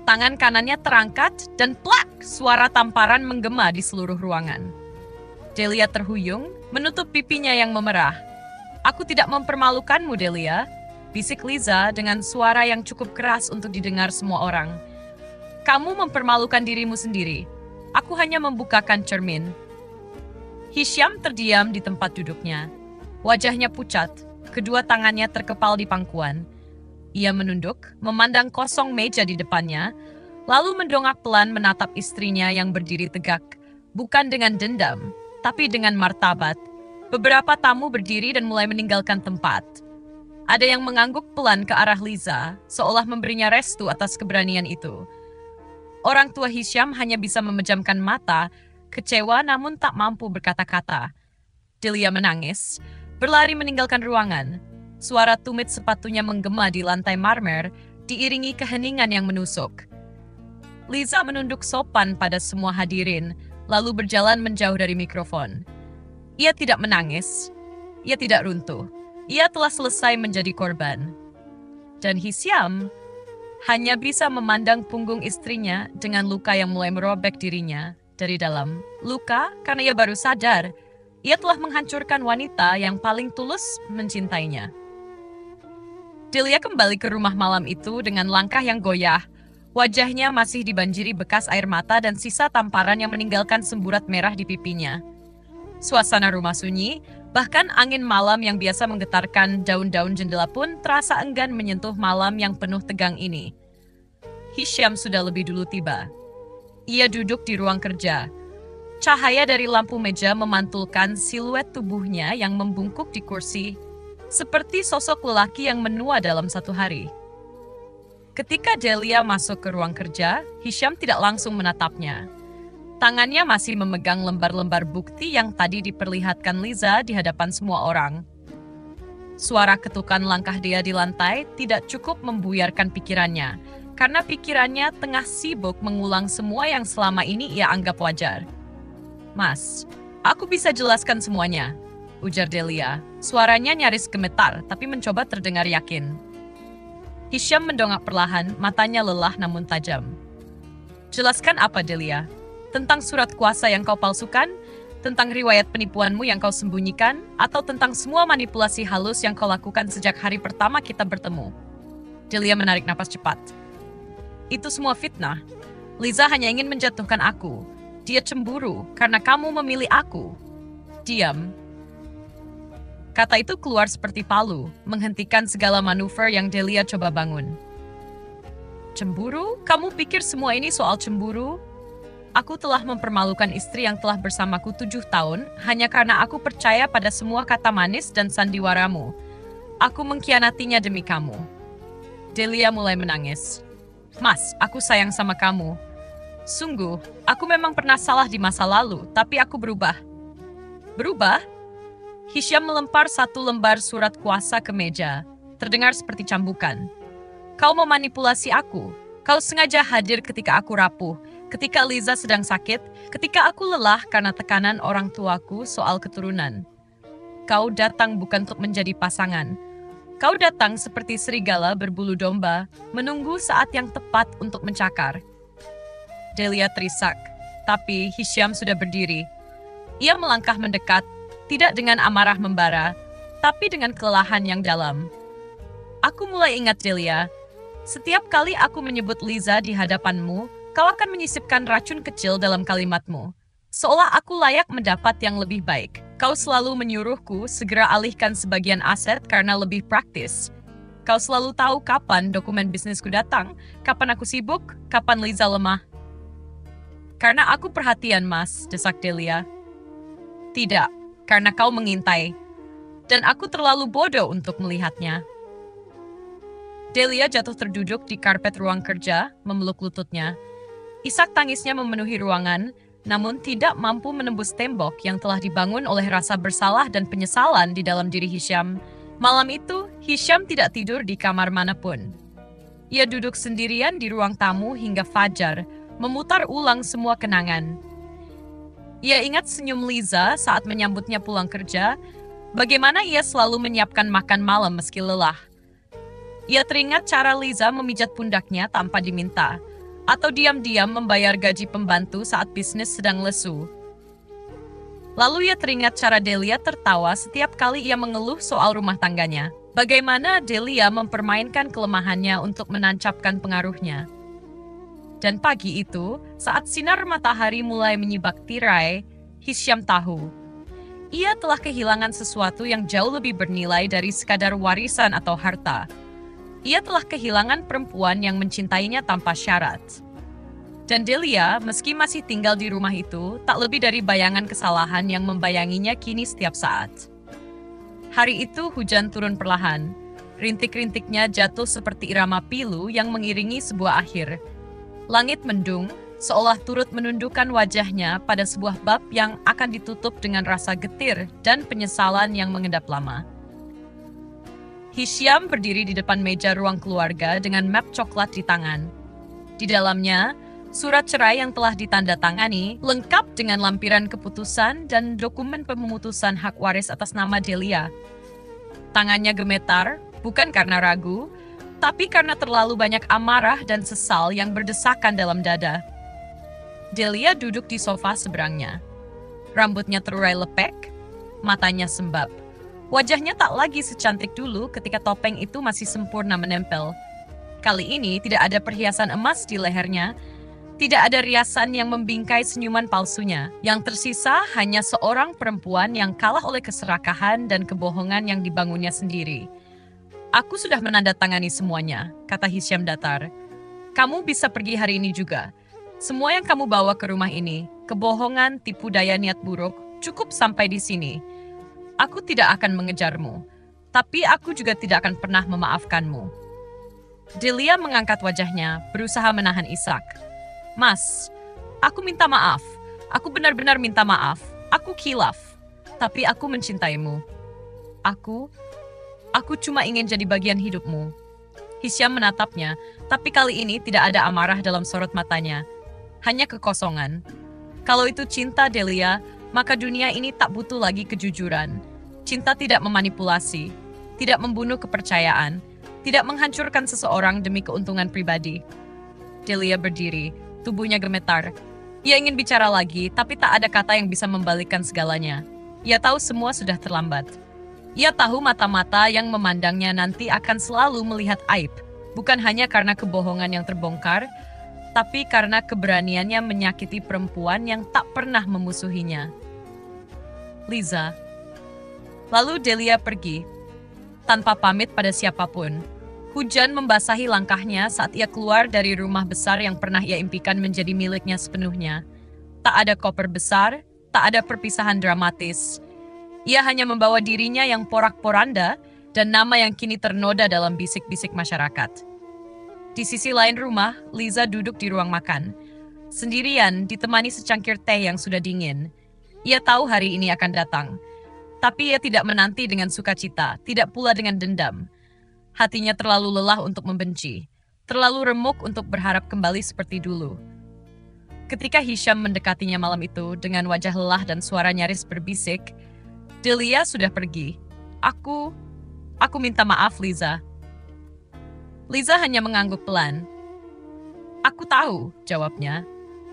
tangan kanannya terangkat dan plak, suara tamparan menggema di seluruh ruangan. Delia terhuyung, menutup pipinya yang memerah. Aku tidak mempermalukanmu, Delia, bisik Liza dengan suara yang cukup keras untuk didengar semua orang. Kamu mempermalukan dirimu sendiri. Aku hanya membukakan cermin. Hisyam terdiam di tempat duduknya. Wajahnya pucat, kedua tangannya terkepal di pangkuan. Ia menunduk, memandang kosong meja di depannya, lalu mendongak pelan menatap istrinya yang berdiri tegak, bukan dengan dendam, tapi dengan martabat. Beberapa tamu berdiri dan mulai meninggalkan tempat. Ada yang mengangguk pelan ke arah Liza, seolah memberinya restu atas keberanian itu. Orang tua Hisyam hanya bisa memejamkan mata, kecewa namun tak mampu berkata-kata. Delia menangis, berlari meninggalkan ruangan. Suara tumit sepatunya menggema di lantai marmer, diiringi keheningan yang menusuk. Liza menunduk sopan pada semua hadirin, lalu berjalan menjauh dari mikrofon. Ia tidak menangis, ia tidak runtuh. Ia telah selesai menjadi korban. Dan Hisyam hanya bisa memandang punggung istrinya dengan luka yang mulai merobek dirinya dari dalam. Luka karena ia baru sadar, ia telah menghancurkan wanita yang paling tulus mencintainya. Delia kembali ke rumah malam itu dengan langkah yang goyah. Wajahnya masih dibanjiri bekas air mata dan sisa tamparan yang meninggalkan semburat merah di pipinya. Suasana rumah sunyi, bahkan angin malam yang biasa menggetarkan daun-daun jendela pun terasa enggan menyentuh malam yang penuh tegang ini. Hisyam sudah lebih dulu tiba. Ia duduk di ruang kerja. Cahaya dari lampu meja memantulkan siluet tubuhnya yang membungkuk di kursi, seperti sosok lelaki yang menua dalam satu hari. Ketika Delia masuk ke ruang kerja, Hisyam tidak langsung menatapnya. Tangannya masih memegang lembar-lembar bukti yang tadi diperlihatkan Liza di hadapan semua orang. Suara ketukan langkah dia di lantai tidak cukup membuyarkan pikirannya, karena pikirannya tengah sibuk mengulang semua yang selama ini ia anggap wajar. Mas, aku bisa jelaskan semuanya, ujar Delia. Suaranya nyaris gemetar, tapi mencoba terdengar yakin. Hisyam mendongak perlahan, matanya lelah namun tajam. Jelaskan apa, Delia? Tentang surat kuasa yang kau palsukan? Tentang riwayat penipuanmu yang kau sembunyikan? Atau tentang semua manipulasi halus yang kau lakukan sejak hari pertama kita bertemu? Delia menarik napas cepat. Itu semua fitnah. Liza hanya ingin menjatuhkan aku. Dia cemburu karena kamu memilih aku. Diam. Kata itu keluar seperti palu, menghentikan segala manuver yang Delia coba bangun. Cemburu? Kamu pikir semua ini soal cemburu? Aku telah mempermalukan istri yang telah bersamaku 7 tahun hanya karena aku percaya pada semua kata manis dan sandiwaramu. Aku mengkhianatinya demi kamu. Delia mulai menangis. Mas, aku sayang sama kamu. Sungguh, aku memang pernah salah di masa lalu, tapi aku berubah. Berubah? Hisham melempar satu lembar surat kuasa ke meja. Terdengar seperti cambukan. Kau memanipulasi aku. Kau sengaja hadir ketika aku rapuh, ketika Liza sedang sakit, ketika aku lelah karena tekanan orang tuaku soal keturunan. Kau datang bukan untuk menjadi pasangan. Kau datang seperti serigala berbulu domba, menunggu saat yang tepat untuk mencakar. Delia terisak, tapi Hisham sudah berdiri. Ia melangkah mendekat, tidak dengan amarah membara, tapi dengan kelelahan yang dalam. Aku mulai ingat Delia. Setiap kali aku menyebut Liza di hadapanmu, kau akan menyisipkan racun kecil dalam kalimatmu. Seolah aku layak mendapat yang lebih baik. Kau selalu menyuruhku segera alihkan sebagian aset karena lebih praktis. Kau selalu tahu kapan dokumen bisnisku datang, kapan aku sibuk, kapan Liza lemah. Karena aku perhatian, Mas, desak Delia. Tidak, karena kau mengintai. Dan aku terlalu bodoh untuk melihatnya. Delia jatuh terduduk di karpet ruang kerja, memeluk lututnya. Isak tangisnya memenuhi ruangan, namun tidak mampu menembus tembok yang telah dibangun oleh rasa bersalah dan penyesalan di dalam diri Hisham. Malam itu, Hisham tidak tidur di kamar manapun. Ia duduk sendirian di ruang tamu hingga fajar, memutar ulang semua kenangan. Ia ingat senyum Liza saat menyambutnya pulang kerja, bagaimana ia selalu menyiapkan makan malam meski lelah. Ia teringat cara Liza memijat pundaknya tanpa diminta, atau diam-diam membayar gaji pembantu saat bisnis sedang lesu. Lalu ia teringat cara Delia tertawa setiap kali ia mengeluh soal rumah tangganya. Bagaimana Delia mempermainkan kelemahannya untuk menancapkan pengaruhnya. Dan pagi itu, saat sinar matahari mulai menyibak tirai, Hisham tahu. Ia telah kehilangan sesuatu yang jauh lebih bernilai dari sekadar warisan atau harta. Ia telah kehilangan perempuan yang mencintainya tanpa syarat. Dan Delia, meski masih tinggal di rumah itu, tak lebih dari bayangan kesalahan yang membayanginya kini setiap saat. Hari itu hujan turun perlahan. Rintik-rintiknya jatuh seperti irama pilu yang mengiringi sebuah akhir. Langit mendung, seolah turut menundukkan wajahnya pada sebuah bab yang akan ditutup dengan rasa getir dan penyesalan yang mengendap lama. Hisham berdiri di depan meja ruang keluarga dengan map coklat di tangan. Di dalamnya, surat cerai yang telah ditandatangani, lengkap dengan lampiran keputusan dan dokumen pemutusan hak waris atas nama Delia. Tangannya gemetar, bukan karena ragu, tapi karena terlalu banyak amarah dan sesal yang berdesakan dalam dada. Delia duduk di sofa seberangnya. Rambutnya terurai lepek, matanya sembab. Wajahnya tak lagi secantik dulu ketika topeng itu masih sempurna menempel. Kali ini tidak ada perhiasan emas di lehernya, tidak ada riasan yang membingkai senyuman palsunya. Yang tersisa hanya seorang perempuan yang kalah oleh keserakahan dan kebohongan yang dibangunnya sendiri. Aku sudah menandatangani semuanya, kata Hisham datar. Kamu bisa pergi hari ini juga. Semua yang kamu bawa ke rumah ini, kebohongan, tipu daya niat buruk, cukup sampai di sini. Aku tidak akan mengejarmu, tapi aku juga tidak akan pernah memaafkanmu. Delia mengangkat wajahnya, berusaha menahan isak. Mas, aku minta maaf. Aku benar-benar minta maaf. Aku khilaf. Tapi aku mencintaimu. Aku cuma ingin jadi bagian hidupmu. Hisham menatapnya, tapi kali ini tidak ada amarah dalam sorot matanya. Hanya kekosongan. Kalau itu cinta, Delia, maka dunia ini tak butuh lagi kejujuran. Cinta tidak memanipulasi, tidak membunuh kepercayaan, tidak menghancurkan seseorang demi keuntungan pribadi. Delia berdiri, tubuhnya gemetar. Ia ingin bicara lagi, tapi tak ada kata yang bisa membalikkan segalanya. Ia tahu semua sudah terlambat. Ia tahu mata-mata yang memandangnya nanti akan selalu melihat aib, bukan hanya karena kebohongan yang terbongkar, tapi karena keberaniannya menyakiti perempuan yang tak pernah memusuhinya. Liza. Lalu Delia pergi, tanpa pamit pada siapapun. Hujan membasahi langkahnya saat ia keluar dari rumah besar yang pernah ia impikan menjadi miliknya sepenuhnya. Tak ada koper besar, tak ada perpisahan dramatis. Ia hanya membawa dirinya yang porak-poranda dan nama yang kini ternoda dalam bisik-bisik masyarakat. Di sisi lain rumah, Liza duduk di ruang makan. Sendirian, ditemani secangkir teh yang sudah dingin. Ia tahu hari ini akan datang. Tapi ia tidak menanti dengan sukacita, tidak pula dengan dendam. Hatinya terlalu lelah untuk membenci, terlalu remuk untuk berharap kembali seperti dulu. Ketika Hisham mendekatinya malam itu dengan wajah lelah dan suara nyaris berbisik, Delia sudah pergi. Aku minta maaf, Liza. Liza hanya mengangguk pelan. Aku tahu, jawabnya.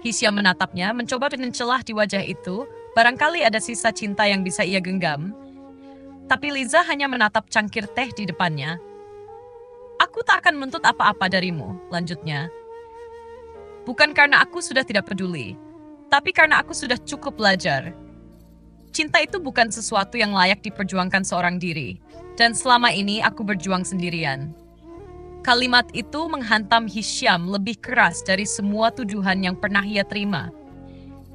Hisham menatapnya, mencoba mencelah di wajah itu, barangkali ada sisa cinta yang bisa ia genggam. Tapi Liza hanya menatap cangkir teh di depannya. Aku tak akan menuntut apa-apa darimu, lanjutnya. Bukan karena aku sudah tidak peduli, tapi karena aku sudah cukup belajar. Cinta itu bukan sesuatu yang layak diperjuangkan seorang diri, dan selama ini aku berjuang sendirian. Kalimat itu menghantam Hisham lebih keras dari semua tuduhan yang pernah ia terima.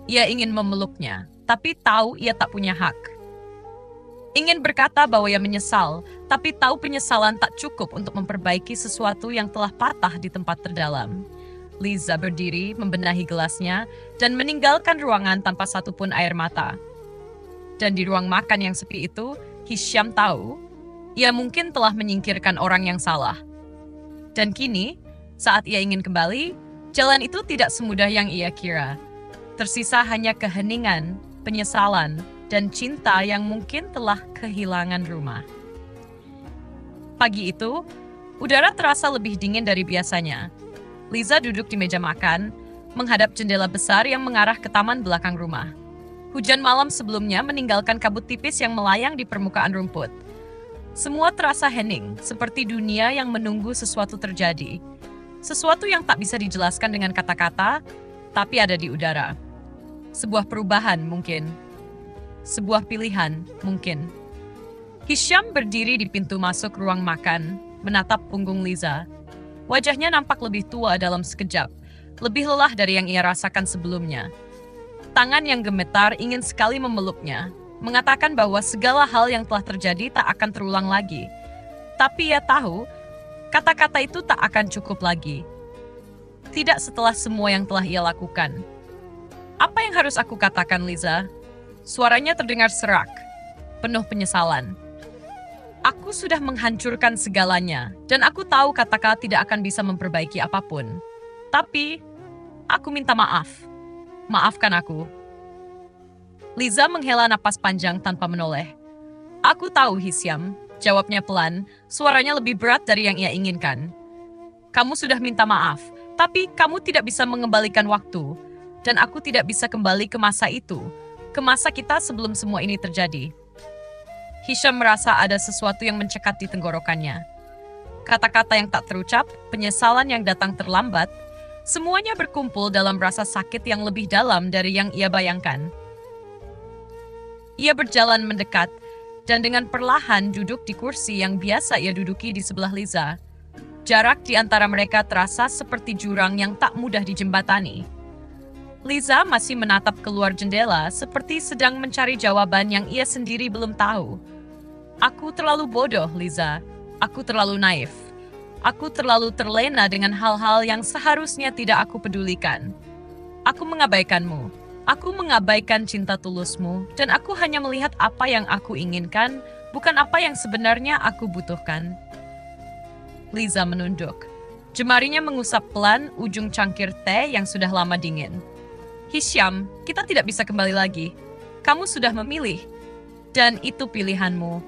Ia ingin memeluknya, tapi tahu ia tak punya hak. Ingin berkata bahwa ia menyesal, tapi tahu penyesalan tak cukup untuk memperbaiki sesuatu yang telah patah di tempat terdalam. Liza berdiri, membenahi gelasnya, dan meninggalkan ruangan tanpa satupun air mata. Dan di ruang makan yang sepi itu, Hisham tahu, ia mungkin telah menyingkirkan orang yang salah. Dan kini, saat ia ingin kembali, jalan itu tidak semudah yang ia kira. Tersisa hanya keheningan, penyesalan, dan cinta yang mungkin telah kehilangan rumah. Pagi itu, udara terasa lebih dingin dari biasanya. Liza duduk di meja makan, menghadap jendela besar yang mengarah ke taman belakang rumah. Hujan malam sebelumnya meninggalkan kabut tipis yang melayang di permukaan rumput. Semua terasa hening, seperti dunia yang menunggu sesuatu terjadi. Sesuatu yang tak bisa dijelaskan dengan kata-kata, tapi ada di udara. Sebuah perubahan mungkin. Sebuah pilihan, mungkin. Hisham berdiri di pintu masuk ruang makan, menatap punggung Liza. Wajahnya nampak lebih tua dalam sekejap, lebih lelah dari yang ia rasakan sebelumnya. Tangan yang gemetar ingin sekali memeluknya, mengatakan bahwa segala hal yang telah terjadi tak akan terulang lagi. Tapi ia tahu, kata-kata itu tak akan cukup lagi. Tidak setelah semua yang telah ia lakukan. Apa yang harus aku katakan, Liza? Suaranya terdengar serak, penuh penyesalan. Aku sudah menghancurkan segalanya, dan aku tahu kata-kata tidak akan bisa memperbaiki apapun. Tapi, aku minta maaf. Maafkan aku. Liza menghela napas panjang tanpa menoleh. Aku tahu, Hisham, jawabnya pelan, suaranya lebih berat dari yang ia inginkan. Kamu sudah minta maaf, tapi kamu tidak bisa mengembalikan waktu, dan aku tidak bisa kembali ke masa itu. Ke masa kita sebelum semua ini terjadi. Hisham merasa ada sesuatu yang mencekat di tenggorokannya. Kata-kata yang tak terucap, penyesalan yang datang terlambat, semuanya berkumpul dalam rasa sakit yang lebih dalam dari yang ia bayangkan. Ia berjalan mendekat, dan dengan perlahan duduk di kursi yang biasa ia duduki di sebelah Liza. Jarak di antara mereka terasa seperti jurang yang tak mudah dijembatani. Liza masih menatap keluar jendela seperti sedang mencari jawaban yang ia sendiri belum tahu. Aku terlalu bodoh, Liza. Aku terlalu naif. Aku terlalu terlena dengan hal-hal yang seharusnya tidak aku pedulikan. Aku mengabaikanmu. Aku mengabaikan cinta tulusmu, dan aku hanya melihat apa yang aku inginkan, bukan apa yang sebenarnya aku butuhkan. Liza menunduk. Jemarinya mengusap pelan ujung cangkir teh yang sudah lama dingin. Hisham, kita tidak bisa kembali lagi. Kamu sudah memilih. Dan itu pilihanmu.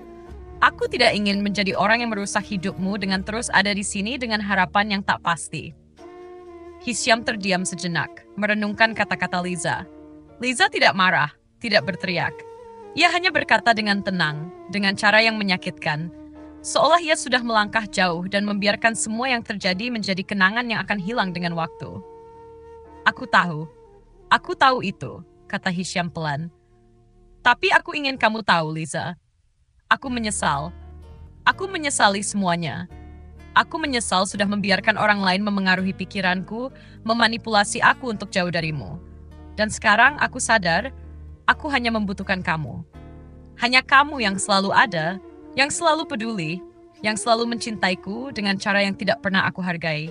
Aku tidak ingin menjadi orang yang merusak hidupmu dengan terus ada di sini dengan harapan yang tak pasti. Hisham terdiam sejenak, merenungkan kata-kata Liza. Liza tidak marah, tidak berteriak. Ia hanya berkata dengan tenang, dengan cara yang menyakitkan. Seolah ia sudah melangkah jauh dan membiarkan semua yang terjadi menjadi kenangan yang akan hilang dengan waktu. Aku tahu itu, kata Hisham pelan. Tapi aku ingin kamu tahu, Liza. Aku menyesal. Aku menyesali semuanya. Aku menyesal sudah membiarkan orang lain memengaruhi pikiranku, memanipulasi aku untuk jauh darimu. Dan sekarang aku sadar, aku hanya membutuhkan kamu. Hanya kamu yang selalu ada, yang selalu peduli, yang selalu mencintaiku dengan cara yang tidak pernah aku hargai.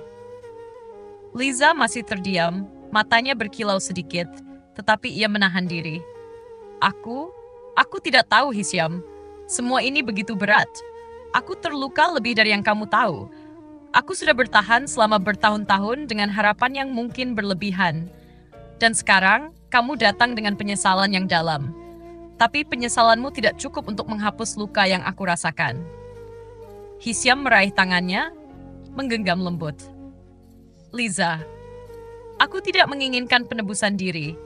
Liza masih terdiam, matanya berkilau sedikit, tetapi ia menahan diri. Aku tidak tahu, Hisyam. Semua ini begitu berat. Aku terluka lebih dari yang kamu tahu. Aku sudah bertahan selama bertahun-tahun dengan harapan yang mungkin berlebihan. Dan sekarang, kamu datang dengan penyesalan yang dalam. Tapi penyesalanmu tidak cukup untuk menghapus luka yang aku rasakan. Hisyam meraih tangannya, menggenggam lembut. Liza, aku tidak menginginkan penebusan diri.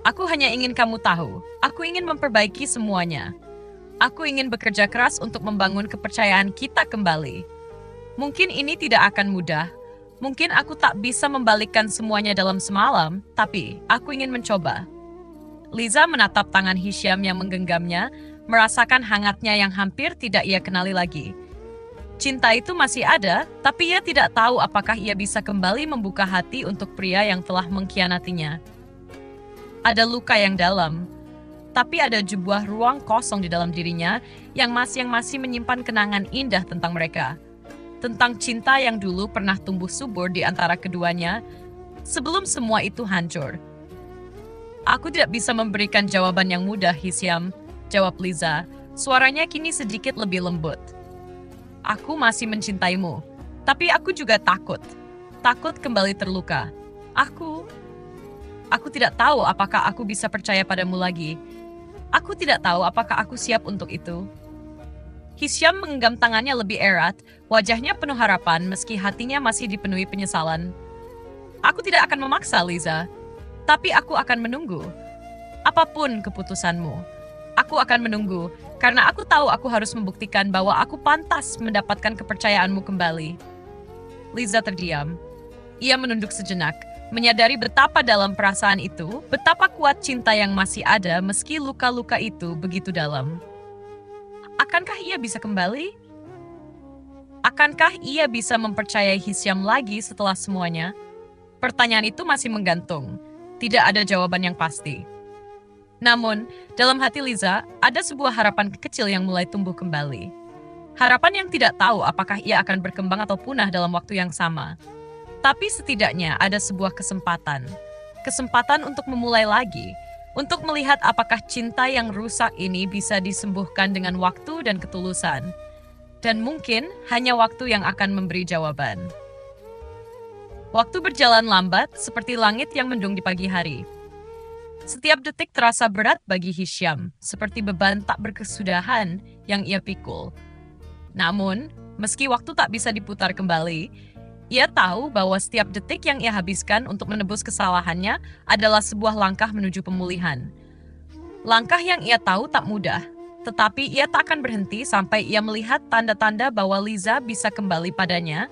Aku hanya ingin kamu tahu, aku ingin memperbaiki semuanya. Aku ingin bekerja keras untuk membangun kepercayaan kita kembali. Mungkin ini tidak akan mudah. Mungkin aku tak bisa membalikkan semuanya dalam semalam, tapi aku ingin mencoba. Liza menatap tangan Hisyam yang menggenggamnya, merasakan hangatnya yang hampir tidak ia kenali lagi. Cinta itu masih ada, tapi ia tidak tahu apakah ia bisa kembali membuka hati untuk pria yang telah mengkhianatinya. Ada luka yang dalam, tapi ada sebuah ruang kosong di dalam dirinya yang masih menyimpan kenangan indah tentang mereka. Tentang cinta yang dulu pernah tumbuh subur di antara keduanya, sebelum semua itu hancur. Aku tidak bisa memberikan jawaban yang mudah, Hisyam, jawab Liza. Suaranya kini sedikit lebih lembut. Aku masih mencintaimu, tapi aku juga takut. Takut kembali terluka. Aku tidak tahu apakah aku bisa percaya padamu lagi. Aku tidak tahu apakah aku siap untuk itu. Hisyam menggenggam tangannya lebih erat, wajahnya penuh harapan meski hatinya masih dipenuhi penyesalan. Aku tidak akan memaksa, Liza. Tapi aku akan menunggu. Apapun keputusanmu, aku akan menunggu, karena aku tahu aku harus membuktikan bahwa aku pantas mendapatkan kepercayaanmu kembali. Liza terdiam. Ia menunduk sejenak, menyadari betapa dalam perasaan itu, betapa kuat cinta yang masih ada meski luka-luka itu begitu dalam. Akankah ia bisa kembali? Akankah ia bisa mempercayai Hisyam lagi setelah semuanya? Pertanyaan itu masih menggantung. Tidak ada jawaban yang pasti. Namun, dalam hati Liza, ada sebuah harapan kecil yang mulai tumbuh kembali. Harapan yang tidak tahu apakah ia akan berkembang atau punah dalam waktu yang sama. Tapi setidaknya ada sebuah kesempatan. Kesempatan untuk memulai lagi. Untuk melihat apakah cinta yang rusak ini bisa disembuhkan dengan waktu dan ketulusan. Dan mungkin hanya waktu yang akan memberi jawaban. Waktu berjalan lambat seperti langit yang mendung di pagi hari. Setiap detik terasa berat bagi Hisyam, seperti beban tak berkesudahan yang ia pikul. Namun, meski waktu tak bisa diputar kembali, ia tahu bahwa setiap detik yang ia habiskan untuk menebus kesalahannya adalah sebuah langkah menuju pemulihan. Langkah yang ia tahu tak mudah, tetapi ia tak akan berhenti sampai ia melihat tanda-tanda bahwa Liza bisa kembali padanya,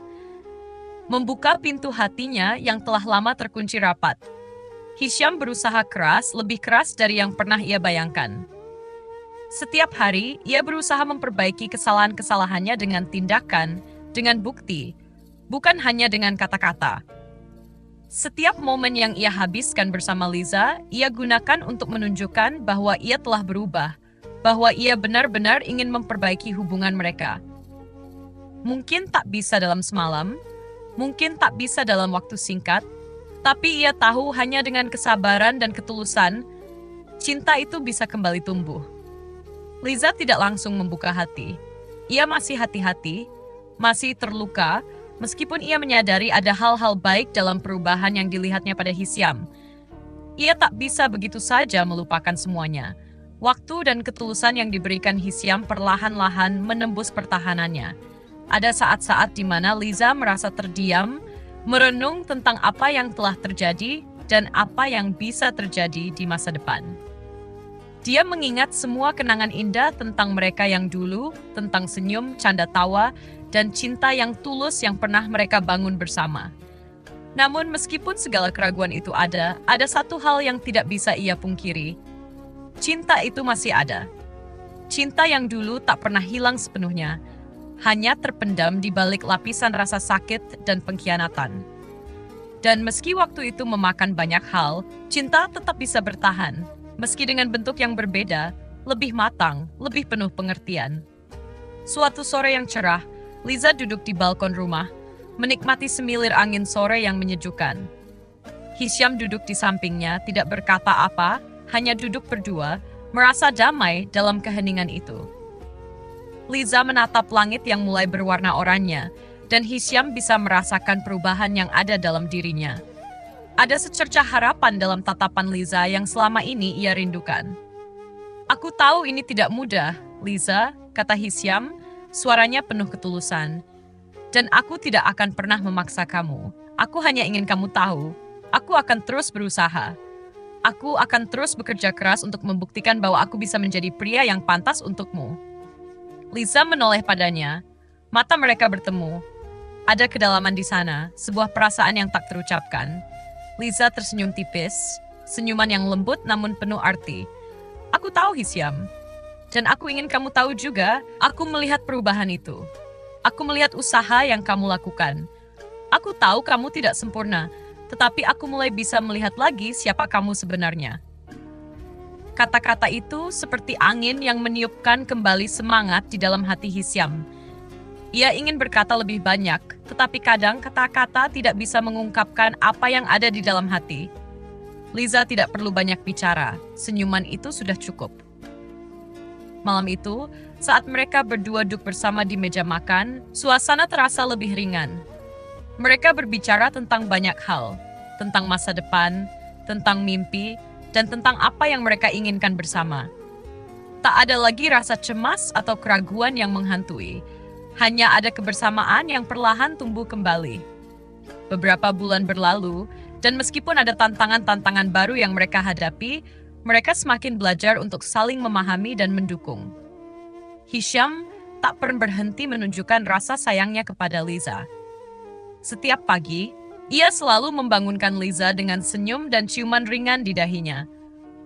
membuka pintu hatinya yang telah lama terkunci rapat. Hisyam berusaha keras, lebih keras dari yang pernah ia bayangkan. Setiap hari, ia berusaha memperbaiki kesalahan-kesalahannya dengan tindakan, dengan bukti, bukan hanya dengan kata-kata. Setiap momen yang ia habiskan bersama Liza, ia gunakan untuk menunjukkan bahwa ia telah berubah, bahwa ia benar-benar ingin memperbaiki hubungan mereka. Mungkin tak bisa dalam semalam, mungkin tak bisa dalam waktu singkat, tapi ia tahu hanya dengan kesabaran dan ketulusan, cinta itu bisa kembali tumbuh. Liza tidak langsung membuka hati. Ia masih hati-hati, masih terluka, meskipun ia menyadari ada hal-hal baik dalam perubahan yang dilihatnya pada Hisyam. Ia tak bisa begitu saja melupakan semuanya. Waktu dan ketulusan yang diberikan Hisyam perlahan-lahan menembus pertahanannya. Ada saat-saat di mana Liza merasa terdiam, merenung tentang apa yang telah terjadi dan apa yang bisa terjadi di masa depan. Dia mengingat semua kenangan indah tentang mereka yang dulu, tentang senyum, canda tawa, dan cinta yang tulus yang pernah mereka bangun bersama. Namun meskipun segala keraguan itu ada satu hal yang tidak bisa ia pungkiri. Cinta itu masih ada. Cinta yang dulu tak pernah hilang sepenuhnya. hanya terpendam di balik lapisan rasa sakit dan pengkhianatan. Dan meski waktu itu memakan banyak hal, cinta tetap bisa bertahan, meski dengan bentuk yang berbeda, lebih matang, lebih penuh pengertian. Suatu sore yang cerah, Liza duduk di balkon rumah, menikmati semilir angin sore yang menyejukkan. Hisham duduk di sampingnya, tidak berkata apa, hanya duduk berdua, merasa damai dalam keheningan itu. Liza menatap langit yang mulai berwarna oranye, dan Hisham bisa merasakan perubahan yang ada dalam dirinya. Ada secercah harapan dalam tatapan Liza yang selama ini ia rindukan. "Aku tahu ini tidak mudah, Liza," kata Hisham, suaranya penuh ketulusan. "Dan aku tidak akan pernah memaksa kamu. Aku hanya ingin kamu tahu, aku akan terus berusaha. Aku akan terus bekerja keras untuk membuktikan bahwa aku bisa menjadi pria yang pantas untukmu." Liza menoleh padanya. Mata mereka bertemu. Ada kedalaman di sana, sebuah perasaan yang tak terucapkan. Liza tersenyum tipis, senyuman yang lembut namun penuh arti. "Aku tahu, Hisham. Dan aku ingin kamu tahu juga, aku melihat perubahan itu. Aku melihat usaha yang kamu lakukan. Aku tahu kamu tidak sempurna, tetapi aku mulai bisa melihat lagi siapa kamu sebenarnya." Kata-kata itu seperti angin yang meniupkan kembali semangat di dalam hati Hisham. Ia ingin berkata lebih banyak, tetapi kadang kata-kata tidak bisa mengungkapkan apa yang ada di dalam hati. Liza tidak perlu banyak bicara, senyuman itu sudah cukup. Malam itu, saat mereka berdua duduk bersama di meja makan, suasana terasa lebih ringan. Mereka berbicara tentang banyak hal, tentang masa depan, tentang mimpi, dan tentang apa yang mereka inginkan bersama. Tak ada lagi rasa cemas atau keraguan yang menghantui, hanya ada kebersamaan yang perlahan tumbuh kembali. Beberapa bulan berlalu, dan meskipun ada tantangan-tantangan baru yang mereka hadapi, mereka semakin belajar untuk saling memahami dan mendukung. Hisham tak pernah berhenti menunjukkan rasa sayangnya kepada Liza. Setiap pagi, ia selalu membangunkan Liza dengan senyum dan ciuman ringan di dahinya.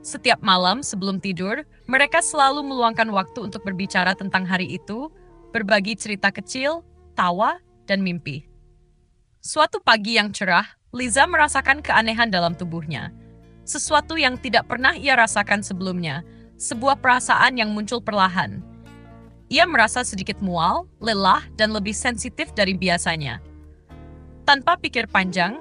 Setiap malam sebelum tidur, mereka selalu meluangkan waktu untuk berbicara tentang hari itu, berbagi cerita kecil, tawa, dan mimpi. Suatu pagi yang cerah, Liza merasakan keanehan dalam tubuhnya. Sesuatu yang tidak pernah ia rasakan sebelumnya, sebuah perasaan yang muncul perlahan. Ia merasa sedikit mual, lelah, dan lebih sensitif dari biasanya. Tanpa pikir panjang,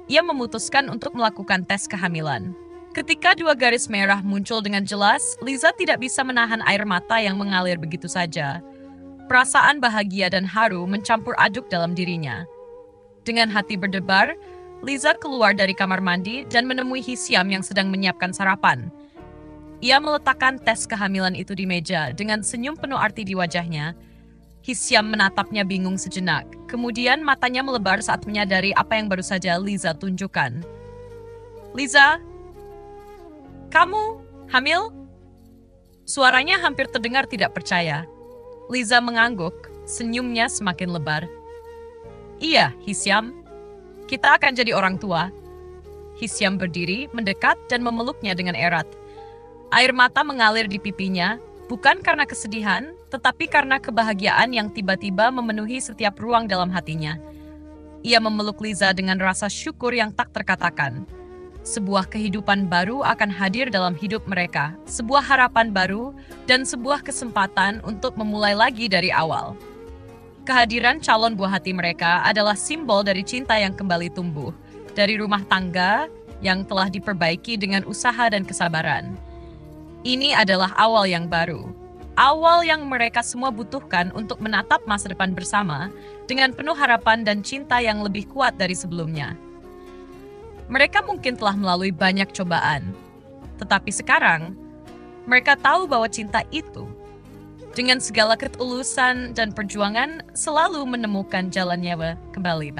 ia memutuskan untuk melakukan tes kehamilan. Ketika dua garis merah muncul dengan jelas, Liza tidak bisa menahan air mata yang mengalir begitu saja. Perasaan bahagia dan haru mencampur aduk dalam dirinya. Dengan hati berdebar, Liza keluar dari kamar mandi dan menemui Hisham yang sedang menyiapkan sarapan. Ia meletakkan tes kehamilan itu di meja dengan senyum penuh arti di wajahnya. Hisham menatapnya bingung sejenak, kemudian matanya melebar saat menyadari apa yang baru saja Liza tunjukkan. "Liza, kamu hamil?" Suaranya hampir terdengar tidak percaya. Liza mengangguk, senyumnya semakin lebar. "Iya, Hisham, kita akan jadi orang tua." Hisham berdiri, mendekat, dan memeluknya dengan erat. Air mata mengalir di pipinya, bukan karena kesedihan, tetapi karena kebahagiaan yang tiba-tiba memenuhi setiap ruang dalam hatinya. Ia memeluk Liza dengan rasa syukur yang tak terkatakan. Sebuah kehidupan baru akan hadir dalam hidup mereka, sebuah harapan baru, dan sebuah kesempatan untuk memulai lagi dari awal. Kehadiran calon buah hati mereka adalah simbol dari cinta yang kembali tumbuh, dari rumah tangga yang telah diperbaiki dengan usaha dan kesabaran. Ini adalah awal yang baru. Awal yang mereka semua butuhkan untuk menatap masa depan bersama dengan penuh harapan dan cinta yang lebih kuat dari sebelumnya. Mereka mungkin telah melalui banyak cobaan, tetapi sekarang mereka tahu bahwa cinta itu, dengan segala ketulusan dan perjuangan, selalu menemukan jalannya kembali.